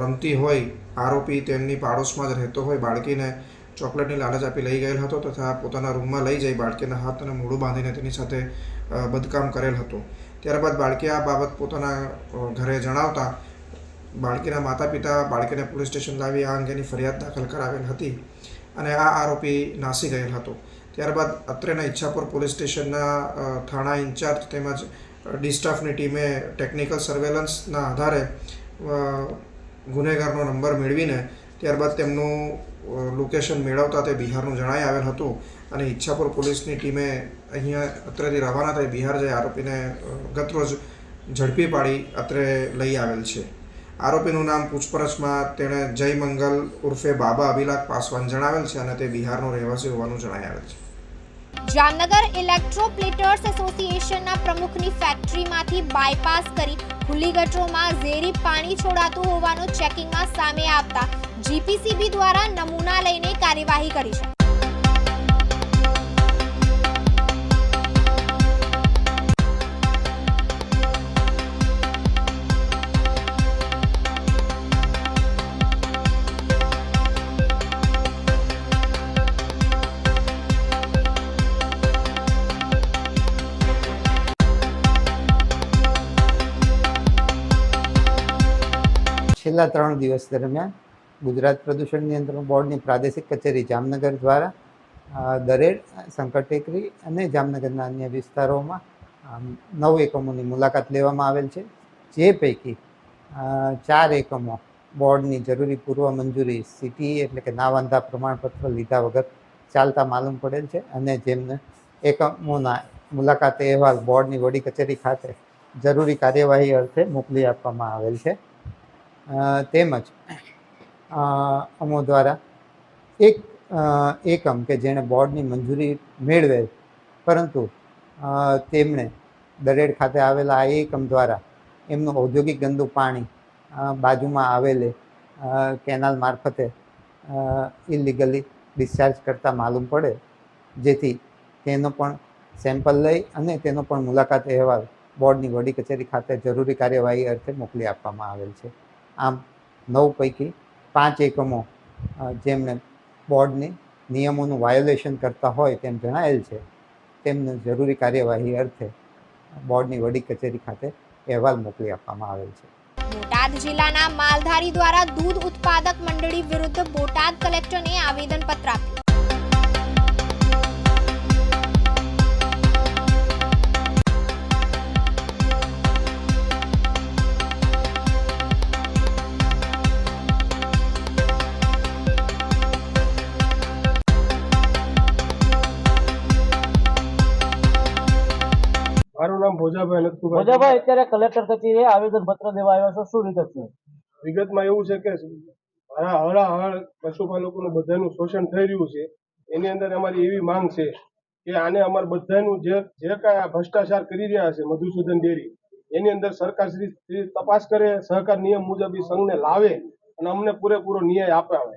રમતી હોય, આરોપી તેમની પાડોશમાં જ રહેતો હોય, બાળકીને ચોકલેટની લાલચ આપી લઈ ગયેલ હતો તથા પોતાના રૂમમાં લઈ જઈ બાળકીના હાથ અને મોઢું બાંધીને તેની સાથે બદકામ કરેલ હતું. ત્યારબાદ બાળકી આ બાબત પોતાના ઘરે જણાવતા બાળકીના માતા પિતા બાળકીને પોલીસ સ્ટેશન લાવી આ અંગેની ફરિયાદ દાખલ કરાવેલ હતી અને આ આરોપી નાસી ગયેલ હતો. ત્યારબાદ અત્રેના ઈચ્છાપુર પોલીસ સ્ટેશનના થાણા ઇન્ચાર્જ તેમજ ડી સ્ટાફની ટીમે ટેકનિકલ સર્વેલન્સના આધારે ગુનેગારનો નંબર મેળવીને ત્યારબાદ તેમનું લોકેશન મેળવતા તે બિહારનું જણાઈ આવેલ હતું અને ઈચ્છાપુર પોલીસની ટીમે અહીંયા અત્રેથી રવાના થઈ બિહાર જઈ આરોપીને ગતરોજ ઝડપી પાડી અત્રે લઈ આવેલ છે. આરોપીનું નામ પૂછપરછમાં તેણે જય મંગલ ઉર્ફે બાબા અભિલાખ પાસવાન જણાવેલ છે અને તે બિહારનો રહેવાસી હોવાનું જણાઈ આવેલ છે. જામનગર ઇલેક્ટ્રોપ્લેટર્સ એસોસિએશનના પ્રમુખની ફેક્ટરીમાંથી બાયપાસ કરી ખુલ્લી ગટરોમાં ઝેરી પાણી છોડાતું હોવાનું ચેકિંગમાં સામે આવતા જીપીસીબી દ્વારા નમૂના લઈને કાર્યવાહી કરી છે. છેલ્લા 3 દિવસ દરમિયાન ગુજરાત પ્રદૂષણ નિયંત્રણ બોર્ડની પ્રાદેશિક કચેરી જામનગર દ્વારા દરેડ, સંકરટેકરી અને જામનગરના અન્ય વિસ્તારોમાં 9 એકમોની મુલાકાત લેવામાં આવેલ છે, જે પૈકી 4 એકમો બોર્ડની જરૂરી પૂર્વ મંજૂરી CTE એટલે કે ના વાંધા પ્રમાણપત્ર લીધા વગર ચાલતા માલુમ પડેલ છે અને જેમને એકમોના મુલાકાત અહેવાલ બોર્ડની વડી કચેરી ખાતે જરૂરી કાર્યવાહી અર્થે મોકલી આપવામાં આવેલ છે. તેમજ અમો દ્વારા એક એકમ કે જેણે બોર્ડની મંજૂરી મેળવેલ પરંતુ તેમણે દરેડ ખાતે આવેલા આ એકમ દ્વારા એમનું ઔદ્યોગિક ગંદુ પાણી બાજુમાં આવેલે કેનાલ મારફતે ઇલીગલી ડિસ્ચાર્જ કરતા માલુમ પડે, જેથી તેનો પણ સેમ્પલ લઈ અને તેનો પણ મુલાકાત અહેવાલ બોર્ડની વડી કચેરી ખાતે જરૂરી કાર્યવાહી અર્થે મોકલી આપવામાં આવેલ છે. આમ 9 પૈકી 5 એકમો જેમને બોર્ડની નિયમોનું વાયોલેશન કરતા હોય તેમ જણાયેલ છે, તેમને જરૂરી કાર્યવાહી અર્થે બોર્ડની વડી કચેરી ખાતે અહેવાલ મોકલી આપવામાં આવેલ છે. બોટાદ જિલ્લાના માલધારી દ્વારા દૂધ ઉત્પાદક મંડળી વિરુદ્ધ બોટાદ કલેક્ટરને આવેદનપત્ર આપ્યું. મારું નામ ભોજાભાઈ નથુભાઈ. ભોજાભાઈ, અત્યારે કલેક્ટર કચેરીએ આવેદન પત્ર દેવા આવ્યા છો, શું વિગત છે? વિગતમાં એવું છે કે હળાહળ પશુપાલકોનું બધાનું શોષણ થઈ રહ્યું છે. એની અંદર અમારી એવી માંગ છે કે આને અમારે બધાનું જે કાંઈ આ ભ્રષ્ટાચાર કરી રહ્યા છે મધુસૂદન ડેરી, એની અંદર સરકાર શ્રી તપાસ કરે, સહકાર નિયમ મુજબ એ સંઘને લાવે અને અમને પૂરેપૂરો ન્યાય અપાવે.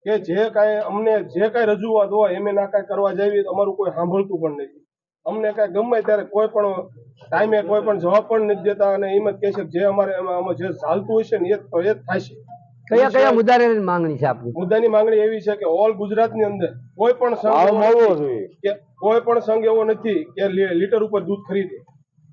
કે જે કાંઈ રજૂઆત હોય એમ ના કાંઈ કરવા જઈએ અમારું કોઈ સાંભળતું પણ નથી. અમને કાંઈ ગમે ત્યારે કોઈ પણ ટાઈમે કોઈ પણ જવાબ પણ નથી દેતા અને એમ જ કહે છે જે અમારે જે ચાલતું હોય છે ને એ જ થાય છે. કયા મુદ્દાની માંગણી છે આપની? મુદ્દાની માંગણી એવી છે કે ઓલ ગુજરાતની અંદર કોઈ પણ સંઘ એવો નથી કે લીટર ઉપર દૂધ ખરીદે.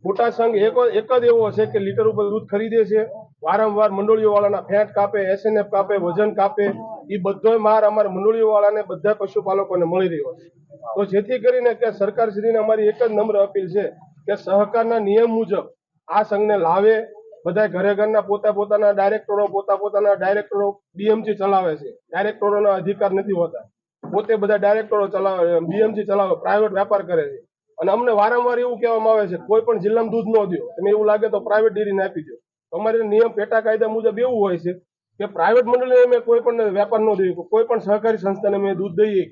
મોટા સંઘ એક જ એવો છે કે લીટર ઉપર દૂધ ખરીદે છે. વારંવાર મંડળીઓ વાળાના ફેટ કાપે, SNF કાપે, વજન કાપે, એ બધો માર અમારા મંડળીઓ વાળાને બધા પશુપાલકોને મળી રહ્યો છે. તો જેથી કરીને કે સરકારશ્રીને અમારી એક જ નમ્ર અપીલ છે કે સહકારના નિયમ મુજબ આ સંઘને લાવે. બધા ઘરે ઘરના પોતાના ડાયરેક્ટરો BMC ચલાવે છે. ડાયરેક્ટરોના અધિકાર નથી હોતા, પોતે બધા ડાયરેક્ટરો ચલાવે, BMC ચલાવે, પ્રાઇવેટ વેપાર કરે છે. અને અમને વારંવાર એવું કહેવામાં આવે છે કોઈ પણ જિલ્લામાં દૂધ ન દો, તમે એવું લાગે તો પ્રાઇવેટ ડેરીને આપી દો. અમારે નિયમ પેટા કાયદા મુજબ એવું હોય છે કે પ્રાઇવેટ મંડળીને અમે કોઈ પણ વેપાર ન દઈએ, કોઈ પણ સહકારી સંસ્થાને અમે દૂધ દઈએ.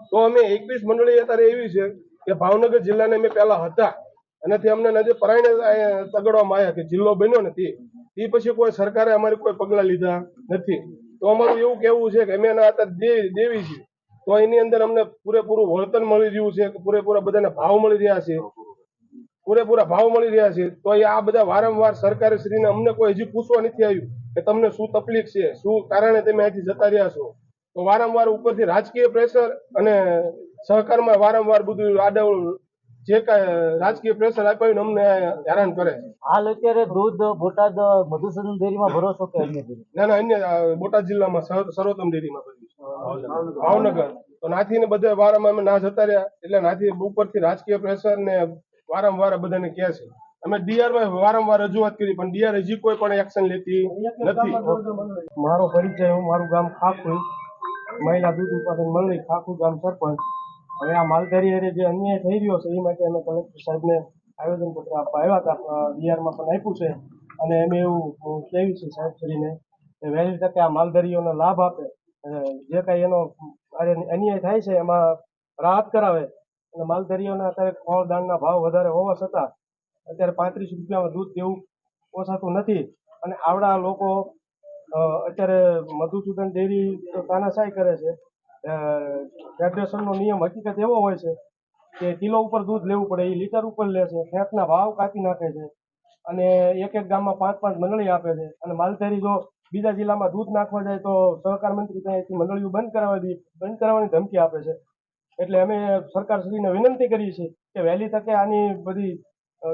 તો અમે 21 મંડળી અત્યારે એવી છે કે ભાવનગર જિલ્લાને અમે પહેલા હતા અને તે અમને નજર પરાઈને તગડવામાં આવ્યા કે જિલ્લો બન્યો ને તે પછી કોઈ સરકારે અમારી કોઈ પગલાં લીધા નથી. તો અમારું એવું કહેવું છે કે અમે અત્યારે દેવી છીએ તો એની અંદર અમને પૂરેપૂરું વળતર મળી રહ્યું છે, પૂરેપૂરા બધાને ભાવ મળી રહ્યા છે, પૂરેપૂરા ભાવ મળી રહ્યા છે. તો આ બધા વારંવાર સરકારી શ્રીને અમને કોઈ હજી પૂછવા નથી આવ્યું કે તમને શું તકલીફ છે, શું કારણે તમે અહીંથી જતા રહ્યા છો. તો વારંવાર ઉપરથી રાજકીય પ્રેશર અને સહકારમાં વારંવાર બધું આડવળ જે કાંઈ રાજકીય પ્રેશર આપ્યું અમને હેરાન કરે છે. હાલ અત્યારે દૂધ બોટાદ મધુસૂદન ડેરીમાં ભરો છો કે અન્ય ડેરી? ના અન્ય બોટાદ જિલ્લામાં સર્વોત્તમ ડેરીમાં ભાવનગર. તો નાથી ને બધા વારંવાર અમે ના જતા રહ્યા એટલે નાથી ઉપરથી રાજકીય પ્રેશર ને વારંવાર બધાને કહે છે. અમે ડીઆર માં વારંવાર રજૂઆત કરી પણ ડીઆર હજી કોઈ પણ એક્શન લેતી નથી. મારો પરિચય, મારું ગામ ખાખું, મહિલા દૂધ ઉત્પાદન મંડળી ખાખું ગામ સરપંચ. હવે આ માલધારી હારે જે અન્યાય થઈ રહ્યો છે એ માટે અમે કલેક્ટર સાહેબને આવેદનપત્ર આપવા આવ્યા હતા. ડીઆરમાં પણ આપ્યું છે અને અમે એવું કહેવું છે સાહેબશ્રીને કે વહેલી તકે આ માલધારીઓને લાભ આપે, જે કાંઈ એનો અન્યાય થાય છે એમાં રાહત કરાવે. અને માલધારીઓને અત્યારે ખોળ દાણના ભાવ વધારે હોવા છતાં અત્યારે 35 રૂપિયામાં દૂધ દેવું પોસાતું નથી. અને આવડા લોકો અત્યારે મધુસૂદન ડેરી તાનાશાહી કરે છે. ફેડરેશનનો નિયમ હકીકત એવો હોય છે કે કિલો ઉપર દૂધ લેવું પડે, એ લીટર ઉપર લે છે, ફેંટના ભાવ કાપી નાખે છે અને એક ગામમાં 5-5 મંડળી આપે છે. અને માલધારી જો બીજા જિલ્લામાં દૂધ નાખવા જાય તો સહકાર મંત્રી ત્યાંથી મંડળીઓ બંધ કરાવવાની ધમકી આપે છે. એટલે અમે સરકારશ્રીને વિનંતી કરીએ છીએ કે વહેલી તકે આની બધી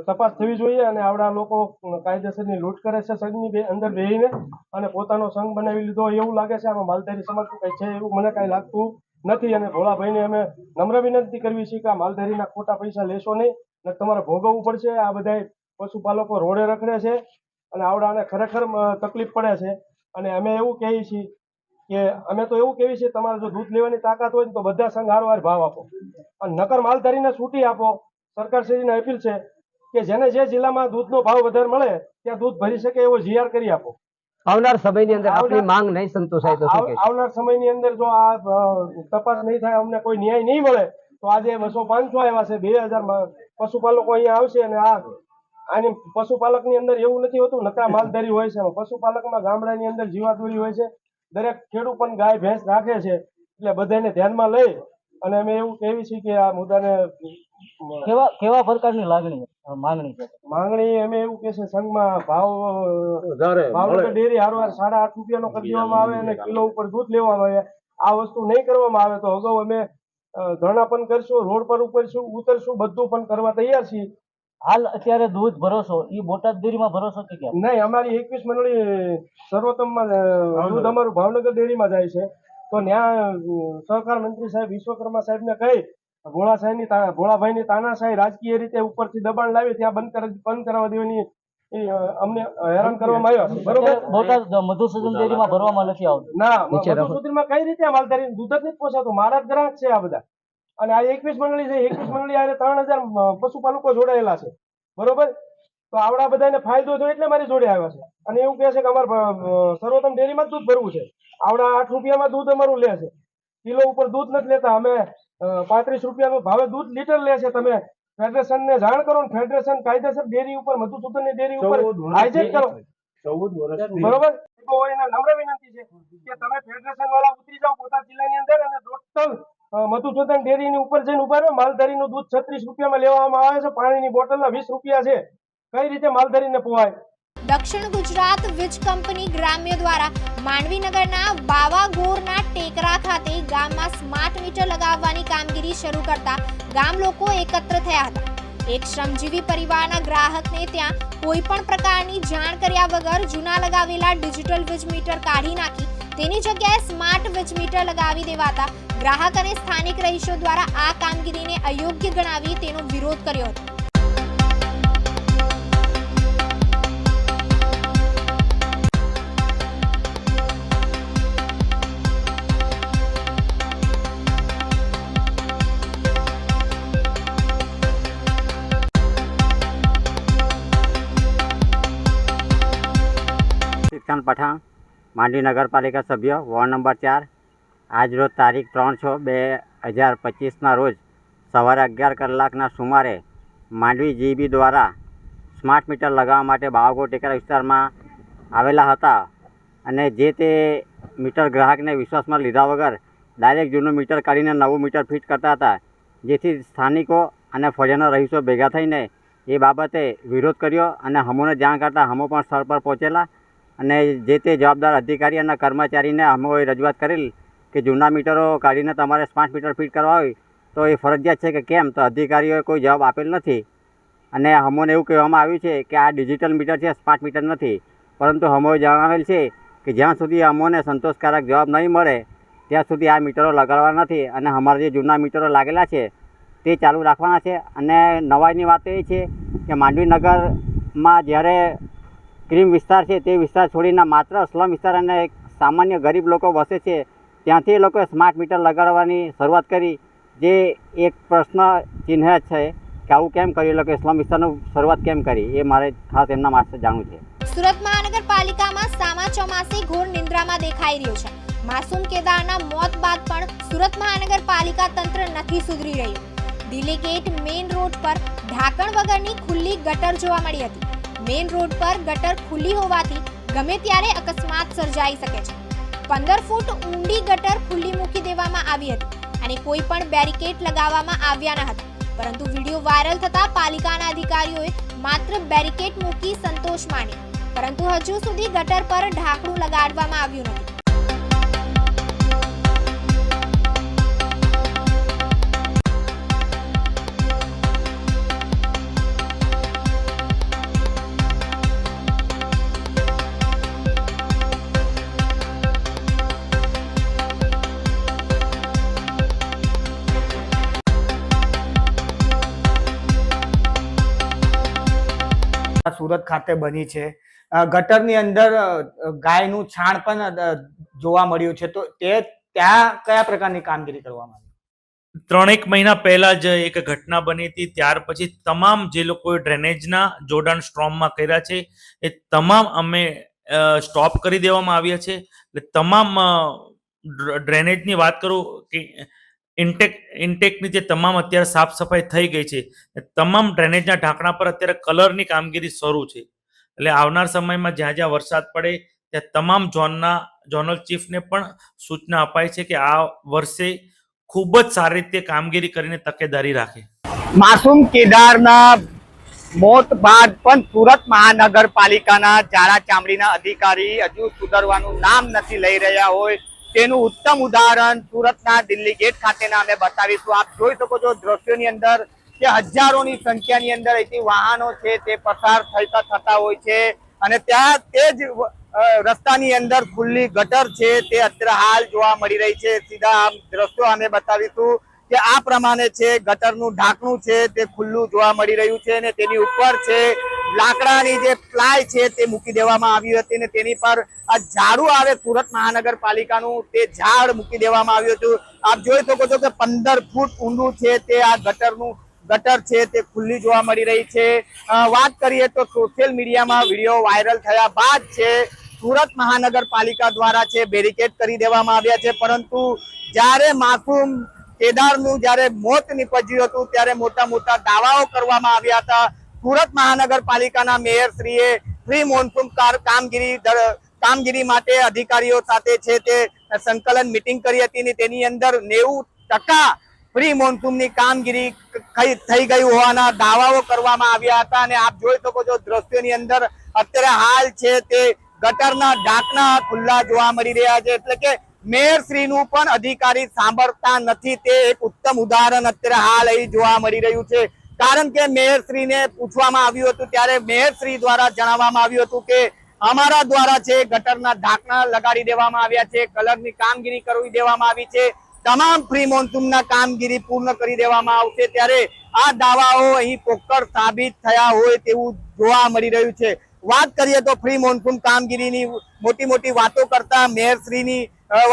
તપાસ થવી જોઈએ અને આવડા લોકો કાયદેસરની લૂંટ કરે છે સંઘની અંદર બેહીને અને પોતાનો સંઘ બનાવી લીધો એવું લાગે છે. આમાં માલધારી સમાજ કંઈ છે એવું મને કાંઈ લાગતું નથી. અને ભોળાભાઈને અમે નમ્ર વિનંતી કરવી છે કે આ માલધારીના ખોટા પૈસા લેશો નહીં અને તમારે ભોગવવું પડશે. આ બધા પશુપાલકો રોડે રખડે છે અને આવડાને ખરેખર તકલીફ પડે છે. અને અમે એવું કહીએ છીએ કે અમે તો એવું કહેવી છે તમારે જો દૂધ લેવાની તાકાત હોય ને તો બધા સંઘ હારવાર ભાવ આપો અને નકર માલધારીને છૂટી આપો. સરકારશ્રીને અપીલ છે કે જેને જે જિલ્લામાં દૂધનો ભાવ વધારે મળે ત્યાં દૂધ ભરી શકે એવો જીઆર કરી આપો. આવનાર સમયની અંદર આપણી માંગ નહીં સંતોષાય તો આવનાર સમયની અંદર જો આ તપાસ નહીં થાય, અમને કોઈ ન્યાય નહીં મળે તો આજે 200-500 આવ્યા છે, 2000 પશુપાલકો અહીંયા આવશે. અને આની પશુપાલકની અંદર એવું નથી હોતું નકરા માલધારી હોય છે. પશુપાલકમાં ગામડાની અંદર જીવાદોરી હોય છે. દરેક ખેડૂત પણ ગાય ભેંસ રાખે છે એટલે બધાને ધ્યાનમાં લઈ અને અમે એવું કહેવી છીએ કે આ મુદ્દાને કેવા પ્રકારની માંગણી અમે એવું કે છે સંઘમાં ભાવનગર ડેરી હારવાર 8.5 રૂપિયાનો કરી દેવામાં આવે અને કિલો ઉપર દૂધ લેવામાં આવે. આ વસ્તુ નહીં કરવામાં આવે તો અગાઉ અમે ધરણા પણ કરશું, રોડ પર ઉતરશું, બધું પણ કરવા તૈયાર છીએ. હાલ અત્યારે દૂધ ભરોસો એ બોટાદ ડેરીમાં ભરોસો કે કેમ? નહીં, અમારી 21 મંડળી સર્વોત્તમમાં દૂધ અમારું ભાવનગર ડેરીમાં જાય છે. તો ત્યાં સહકાર મંત્રી સાહેબ વિશ્વકર્મા સાહેબને કહી ભોળાભાઈની તાનાશાહી રાજકીય રીતે ઉપરથી દબાણ લાવી ત્યાં બંધ કરવા દેવાની અમને હેરાન કરવામાં આવ્યા. બરોબર, બોટાદ મધુસૂદન ડેરીમાં ભરવામાં નથી આવતું. ના, મધુસૂદનમાં કઈ રીતે માલધારી દૂધ જ નથી પોસાતું. મારા જ ગ્રાહક છે આ બધા. અને આ 21 મંડળી છે, 21 મંડળી આ 3000 પશુપાલકો જોડાયેલા છે. બરોબર, તો આવડા બધાને ફાયદો થયો એટલે મારી જોડે આવ્યા છે. અને એવું કહે છે કે અમારે સર્વોત્તમ ડેરીમાં જ દૂધ ભરવું છે. આવડા 8 રૂપિયામાં દૂધ અમારું લે છે, કિલો ઉપર દૂધ નથી લેતા. અમે 35 રૂપિયાનું ભાવે દૂધ લીટર લે છે. તમે ફેડરેશનને જાણ કરો ને ફેડરેશન કાયદેસર ડેરી ઉપર મધુસૂદનની ડેરી ઉપર હાઇજેક કરો. 14 વર્ષ બરોબર. એને નમ્ર વિનંતી છે કે તમે ફેડરેશન વાળા ઉતરી જાઓ બોટાદ જિલ્લાની અંદર અને ટોટલ મધુસૂદન ડેરીની ઉપર જઈને ઉભા રહો. માલધારીનું દૂધ 36 રૂપિયામાં લેવામાં આવે છે, પાણીની બોટલના 20 રૂપિયા છે. કઈ રીતે માલધારીને પોવાય? દક્ષિણ ગુજરાત વીજ કંપની ગ્રામ્ય દ્વારા માંડવીનગરના બાવાગોરના ટેકરા ખાતે ગામમાં સ્માર્ટ મીટર લગાવવાની કામગીરી શરૂ કરતા ગામ લોકો એકત્ર થયા હતા. એક શ્રમજીવી પરિવારના ગ્રાહકને ત્યાં કોઈ પણ પ્રકારની જાણ કર્યા વગર જૂના લગાવેલા ડિજિટલ વીજ મીટર કાઢી નાખી તેની જગ્યાએ સ્માર્ટ વીજ મીટર લગાવી દેવાતા ગ્રાહક અને સ્થાનિક રહીશો દ્વારા આ કામગીરીને અયોગ્ય ગણાવી તેનો વિરોધ કર્યો હતો. ઇરફાન પઠાણ, માંડવી નગરપાલિકા સભ્ય, વોર્ડ નંબર 4. આજરોજ તારીખ 3/6/2025ના રોજ સવારે 11 કલાકના સુમારે માંડવી જીબી દ્વારા સ્માર્ટ મીટર લગાવવા માટે બાવાગોળ ટેકરા વિસ્તારમાં આવેલા હતા અને જે તે મીટર ગ્રાહકને વિશ્વાસમાં લીધા વગર ડાયરેક્ટ જૂનું મીટર કાઢીને નવું મીટર ફિટ કરતા હતા, જેથી સ્થાનિકો અને ફળિયાના રહીશો ભેગા થઈને એ બાબતે વિરોધ કર્યો અને હમોને જાણ કરતાં હમો પણ સ્થળ પર પહોંચેલા અને જે તે જવાબદાર અધિકારી અને કર્મચારીને હમોએ રજૂઆત કરેલ કે જૂના મીટરો કાઢીને તમારે સ્માર્ટ મીટર ફિટ કરવા હોય તો એ ફરજિયાત છે કે કેમ, તો અધિકારીઓએ કોઈ જવાબ આપેલ નથી અને હમોને એવું કહેવામાં આવ્યું છે કે આ ડિજિટલ મીટર છે, સ્માર્ટ મીટર નથી. પરંતુ હમોએ જણાવેલ છે કે જ્યાં સુધી અમોને સંતોષકારક જવાબ નહીં મળે ત્યાં સુધી આ મીટરો લગાડવા નથી અને અમારા જે જૂના મીટરો લાગેલા છે તે ચાલુ રાખવાના છે. અને નવાઈની વાત એ છે કે માંડવી નગરમાં જ્યારે ક્રીમ વિસ્તાર છે તે વિસ્તાર છોડીને માત્ર સ્લમ વિસ્તાર અને સામાન્ય ગરીબ લોકો વસે છે ત્યાંથી એ લોકોએ સ્માર્ટ મીટર લગાડવાની શરૂઆત કરી, જે એક પ્રશ્ન ચિહ્ન છે કે આવું કેમ કર્યું, એ લોકોએ સ્લમ વિસ્તારનું શરૂઆત કેમ કરી, એ મારે ખાસ એમના માટે જાણવું છે. સુરત મહાનગરપાલિકામાં સામા ચોમાસી ઘોર નિંદ્રામાં દેખાઈ રહ્યું છે. માસૂમ કેદારના મોત બાદ પણ સુરત મહાનગરપાલિકા તંત્ર નથી સુધરી રહ્યું. દિલ્હી ગેટ મેઇન રોડ પર ઢાંકણ વગરની ખુલ્લી ગટર જોવા મળી હતી. મેઇન રોડ પર ગટર ખુલ્લી હોવાથી ગમે ત્યારે અકસ્માત સર્જાઈ શકે છે. 15 ફૂટ ઊંડી ગટર ખુલ્લી મૂકી દેવામાં આવી હતી અને કોઈ પણ બેરિકેડ લગાવવામાં આવ્યા ન હતા. પરંતુ વિડીયો વાયરલ થતા પાલિકાના અધિકારીઓએ માત્ર બેરિકેડ મૂકી સંતોષ માન્યો, પરંતુ હજુ સુધી ગટર પર ઢાંકણું લગાડવામાં આવ્યું નથી. સુરત ખાતે બની છે. ગટરની અંદર ગાયનું છાણ પણ જોવા મળ્યું છે, તો તે ત્યાં કયા પ્રકારની કામગીરી કરવામાં આવી? 3 મહિના પહેલા જ એક ઘટના બની હતી. ત્યાર પછી તમામ જે લોકોએ ડ્રેનેજના જોડાણ સ્ટ્રોમમાં કર્યા છે એ તમામ અમે સ્ટોપ કરી દેવામાં આવ્યા છે. એટલે તમામ ડ્રેનેજની વાત કરું કે ઇન્ટેકની જે તમામ અત્યારે સાફ સફાઈ થઈ ગઈ છે, તમામ ડ્રેનેજના ઢાંકણા પર અત્યારે કલરની કામગીરી શરૂ છે. એટલે આવનાર સમયમાં જ્યાં જ્યાં વરસાદ પડે ત્યાં તમામ ઝોનલ ચીફને પણ સૂચના અપાય છે કે આ વર્ષે ખૂબ જ સારી રીતે કામગીરી કરીને તકેદારી રાખે. માસૂમ કેદારના મોત બાદ પણ સુરત મહાનગરપાલિકાના ઝાડા ચામડીના અધિકારી હજુ સુધરવાનું નામ નથી લઈ રહ્યા હોય તેનું ઉત્તમ ઉદાહરણ સુરતના દિલ્હી ગેટ ખાતેના અમે બતાવીશું. આપ જોઈ શકો છો દ્રશ્યોની અંદર કે હજારોની સંખ્યાની અંદર અહીંથી વાહનો છે તે પસાર થતા હોય છે અને ત્યાં તે જ રસ્તાની અંદર ખુલ્લી ગટર છે તે અત્યારે હાલ જોવા મળી રહી છે. સીધા આમ દ્રશ્યો અમે બતાવીશું કે આ પ્રમાણે છે ગટરનું ઢાંકણું છે તે ખુલ્લું જોવા મળી રહ્યું છે અને તેની ઉપર છે લાકડાની જે પ્લાય છે તે મૂકી દેવામાં આવી હતી અને તેની પર આ ઝાડુ આવે સુરત મહાનગરપાલિકાનું તે ઝાડ મૂકી દેવામાં આવ્યું હતું. આપ જોઈ શકો છો કે 15 ફૂટ ઊંડું છે તે આ ગટર છે તે ખુલ્લી જોવા મળી રહી છે. વાત કરીએ તો સોશિયલ મીડિયામાં વિડીયો વાયરલ થયા બાદ છે સુરત મહાનગરપાલિકા દ્વારા છે બેરિકેડ કરી દેવામાં આવ્યા છે, પરંતુ જ્યારે માસૂમ કેદારનું જ્યારે મોત નીપજ્યું હતું ત્યારે મોટા મોટા દાવાઓ કરવામાં આવ્યા હતા. સુરત મહાનગરપાલિકાના મેયરશ્રીએ પ્રી મોન્સૂન કામગીરી માટે અધિકારીઓ સાથે છે તે સંકલન મિટિંગ કરી હતી અને તેની અંદર 90% પ્રી મોન્સૂનની કામગીરી થઈ ગઈ હોવાના દાવાઓ કરવામાં આવ્યા હતા. અને આપ જોઈ શકો છો દ્રશ્યોની અંદર અત્યારે હાલ છે તે ગટરના ઢાંકણા ખુલ્લા જોવા મળી રહ્યા છે. એટલે કે મેયરશ્રીનું પણ અધિકારી સાંભળતા નથી તે એક ઉત્તમ ઉદાહરણ અત્યારે હાલ અહીં જોવા મળી રહ્યું છે. કારણ કે મેયરશ્રીને પૂછવામાં આવ્યું હતું ત્યારે મેયરશ્રી દ્વારા જણાવવામાં આવ્યું હતું કે અમારા દ્વારા છે ગટરના ઢાંકણા લગાડી દેવામાં આવ્યા છે, કલરની કામગીરી કરી દેવામાં આવી છે, તમામ પ્રી મોન્સૂનના કામગીરી પૂર્ણ કરી દેવામાં આવશે. ત્યારે આ દાવાઓ અહીં પોકળ સાબિત થયા હોય તેવું જોવા મળી રહ્યું છે. વાત કરીએ તો પ્રી મોન્સૂન કામગીરીની મોટી વાતો કરતા મેયરશ્રીની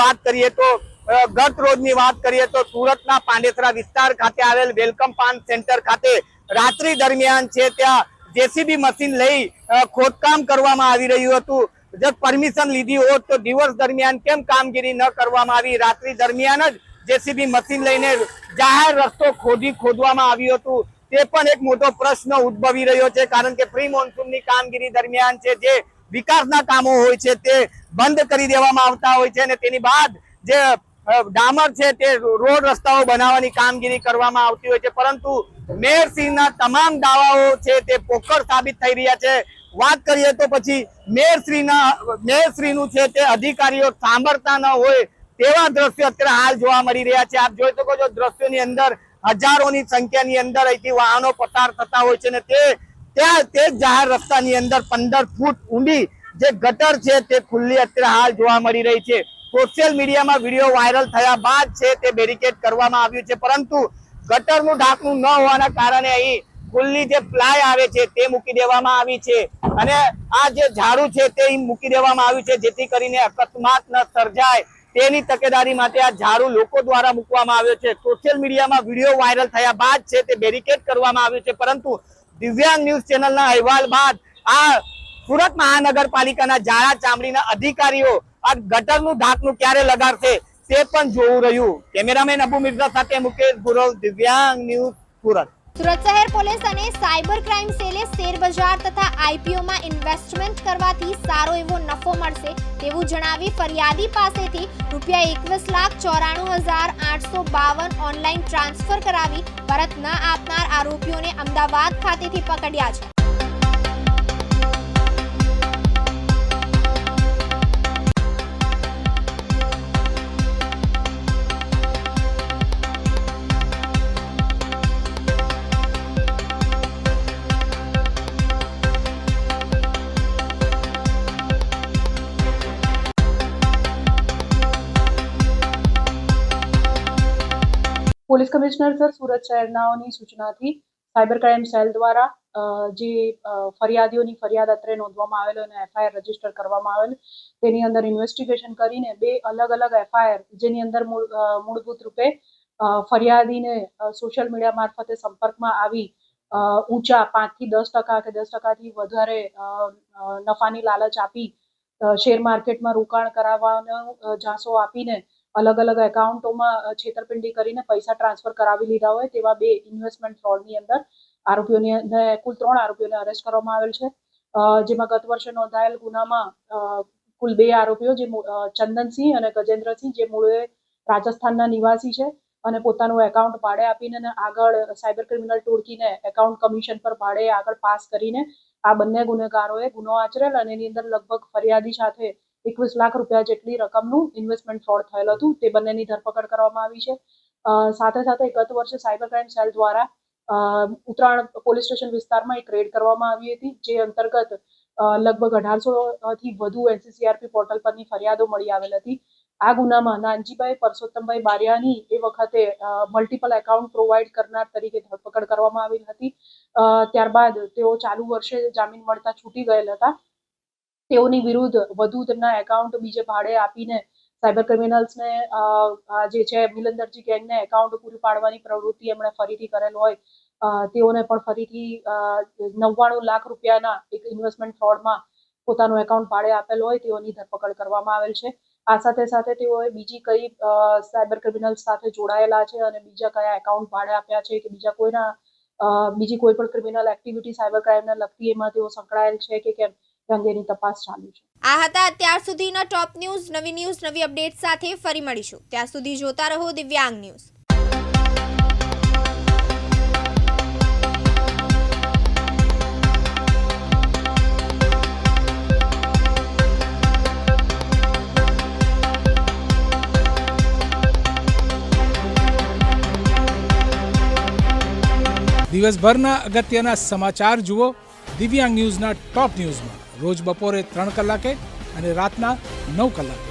વાત કરીએ તો ગત રોજની વાત કરીએ તો સુરતના પાંડેસરા વિસ્તાર ખાતે આવેલ વેલકમ પાન સેન્ટર ખાતે રાત્રિ દરમિયાન છે ત્યાં જેસીબી મશીન લઈ ખોદકામ કરવામાં આવી રહ્યું હતું જો પરમિશન લીધી હોત તો દિવસ દરમિયાન કેમ કામગીરી ન કરવામાં આવી? રાત્રિ દરમિયાન જ જેસીબી મશીન લઈને જાહેર રસ્તો ખોદવામાં આવ્યું હતું. તે પણ એક મોટો પ્રશ્ન ઉદ્ભવી રહ્યો છે, કારણ કે પ્રી મોન્સૂનની કામગીરી દરમિયાન છે જે વિકાસના કામો હોય છે તે બંધ કરી દેવામાં આવતા હોય છે અને તેની બાદ જે ડામર છે તે રોડ રસ્તાઓ બનાવવાની કામગીરી કરવામાં આવતી હોય છે. પરંતુ મેયરશ્રીના તમામ દાવાઓ છે તે પોકળ સાબિત થઈ રહ્યા છે. વાત કરીએ તો પછી મેયરશ્રીનું છે તે અધિકારીઓ સાંભળતા ન હોય તેવા દ્રશ્યો અત્યારે હાલ જોવા મળી રહ્યા છે. આપ જોઈ શકો છો દ્રશ્યોની અંદર હજારોની સંખ્યાની અંદર અહીંથી વાહનો પસાર થતા હોય છે અને તે જાહેર રસ્તાની અંદર 15 ફૂટ ઊંડી જે ગટર છે તે ખુલ્લી અત્યારે હાલ જોવા મળી રહી છે. સોશિયલ મીડિયામાં વિડીયો વાયરલ થયા બાદ છે તે બેરિકેડ કરવામાં આવ્યું છે, પરંતુ ગટરનું ઢાંકણું ન હોવાના કારણે અહીં ખુલ્લી જે પ્લાય આવે છે તે મૂકી દેવામાં આવી છે અને આ જે ઝાડુ છે તે મૂકી દેવામાં આવ્યું છે, જેથી કરીને અકસ્માત ન સર્જાય તેની તકેદારી માટે આ ઝાડુ લોકો દ્વારા મૂકવામાં આવ્યો છે. સોશિયલ મીડિયામાં વિડીયો વાયરલ થયા બાદ છે તે બેરિકેડ કરવામાં આવ્યું છે, પરંતુ દિવ્યાંગ ન્યૂઝ ચેનલના અહેવાલ બાદ આ સુરત મહાનગરપાલિકાના જાડા ચામડીના અધિકારીઓ આ ગટરનું ઢાંકણું ક્યારે લગાડશે તે પણ જોવું રહ્યું. કેમેરામેન અબુ મિર્ઝા સાથે મુકેશ ગુરવ, દિવ્યાંગ ન્યૂઝ, સુરત. સુરત શહેર પોલીસ અને સાયબર ક્રાઇમ સેલે શેર બજાર તથા આઈપીઓમાં ઇન્વેસ્ટમેન્ટ કરવાથી સારો એવો નફો મળશે તેવું જણાવી ફરિયાદી પાસેથી ₹1,94,852 ઓનલાઈન ટ્રાન્સફર કરાવી પરત ન આપનાર આરોપીઓને અમદાવાદ ખાતેથી પકડ્યા છે. પોલીસ કમિશનર સર, સુરત શહેરનાઓની સૂચનાથી સાયબર ક્રાઇમ સેલ દ્વારા જે ફરિયાદીઓની ફરિયાદ અત્રે નોંધવામાં આવેલો અને એફઆઈઆર રજીસ્ટર કરવામાં આવેલ તેની અંદર ઇન્વેસ્ટિગેશન કરીને 2 અલગ અલગ એફઆઈઆર જેની અંદર મૂળભૂત રૂપે ફરિયાદીને સોશિયલ મીડિયા મારફતે સંપર્કમાં આવી ઊંચા 5 થી 10% કે 10%થી વધારે નફાની લાલચ આપી શેર માર્કેટમાં રોકાણ કરાવવાનો ઝાંસો આપીને અલગ અલગ એકાઉન્ટોમાં છેતરપિંડી કરીને પૈસા ટ્રાન્સફર કરાવી લીધા હોય તેવા 2 ઇન્વેસ્ટમેન્ટ ફ્રોડની અંદર આરોપીઓને કુલ 3 આરોપીઓને અરેસ્ટ કરવામાં આવેલ છે, જેમાં ગત વર્ષે નોંધાયેલ ગુનામાં કુલ 2 આરોપીઓ જે ચંદનસિંહ અને ગજેન્દ્રસિંહ જે મૂળે રાજસ્થાનના નિવાસી છે અને પોતાનું એકાઉન્ટ ભાડે આપીને આગળ સાયબર ક્રિમિનલ ટોળકીને એકાઉન્ટ કમિશન પર ભાડે આગળ પાસ કરીને આ બંને ગુનેગારોએ ગુનો આચરેલ અને એની અંદર લગભગ ફરિયાદી સાથે 21 લાખ રૂપિયા જેટલી રકમનું ઇન્વેસ્ટમેન્ટ ફ્રોડ થયેલ હતું. તે બંનેની ધરપકડ કરવામાં આવી છે. સાથે સાથે ગત વર્ષે સાયબર ક્રાઇમ સેલ દ્વારા ઉત્તરાયણ પોલીસ સ્ટેશન વિસ્તારમાં એક રેડ કરવામાં આવી હતી, જે અંતર્ગત લગભગ 1800 થી વધુ એનસીસીઆરપી પોર્ટલ પરની ફરિયાદો મળી આવેલ હતી. આ ગુનામાં નાનજીભાઈ પરસોત્તમભાઈ બારિયાની એ વખતે મલ્ટિપલ એકાઉન્ટ પ્રોવાઈડ કરનાર તરીકે ધરપકડ કરવામાં આવેલ હતી. ત્યારબાદ તેઓ ચાલુ વર્ષે જામીન મળતા છૂટી ગયેલ હતા. તેઓની વિરુદ્ધ વધુ તેમના એકાઉન્ટ બીજે ભાડે આપીને સાયબર ક્રિમિનલ્સને જે છે મિલનદરજી ગેંગને એકાઉન્ટ પૂરી પાડવાની પ્રવૃત્તિ એમણે ફરીથી કરેલ હોય તેઓને પણ ફરીથી 99 લાખ રૂપિયાના એક ઇન્વેસ્ટમેન્ટ ફ્રોડમાં પોતાનું એકાઉન્ટ ભાડે આપેલ હોય તેઓની ધરપકડ કરવામાં આવેલ છે. આ સાથે સાથે તેઓએ બીજી કઈ સાયબર ક્રિમિનલ્સ સાથે જોડાયેલા છે અને બીજા કયા એકાઉન્ટ ભાડે આપ્યા છે કે બીજી કોઈ પણ ક્રિમિનલ એક્ટિવિટી સાયબર ક્રાઇમને લગતી એમાં તેઓ સંકળાયેલ છે કે કેમ અંગેની તપાસ ચાલુ છે. આ હતા અત્યાર સુધીના ટોપ ન્યૂઝ. નવી અપડેટ સાથે ફરી મળીશું. ત્યાં સુધી જોતા રહો દિવ્યાંગ ન્યૂઝ. દિવસભરના અગત્યના સમાચાર જુઓ દિવ્યાંગ ન્યૂઝના ટોપ ન્યૂઝમાં રોજ બપોરે 3 કલાકે અને રાતના 9 કલાકે.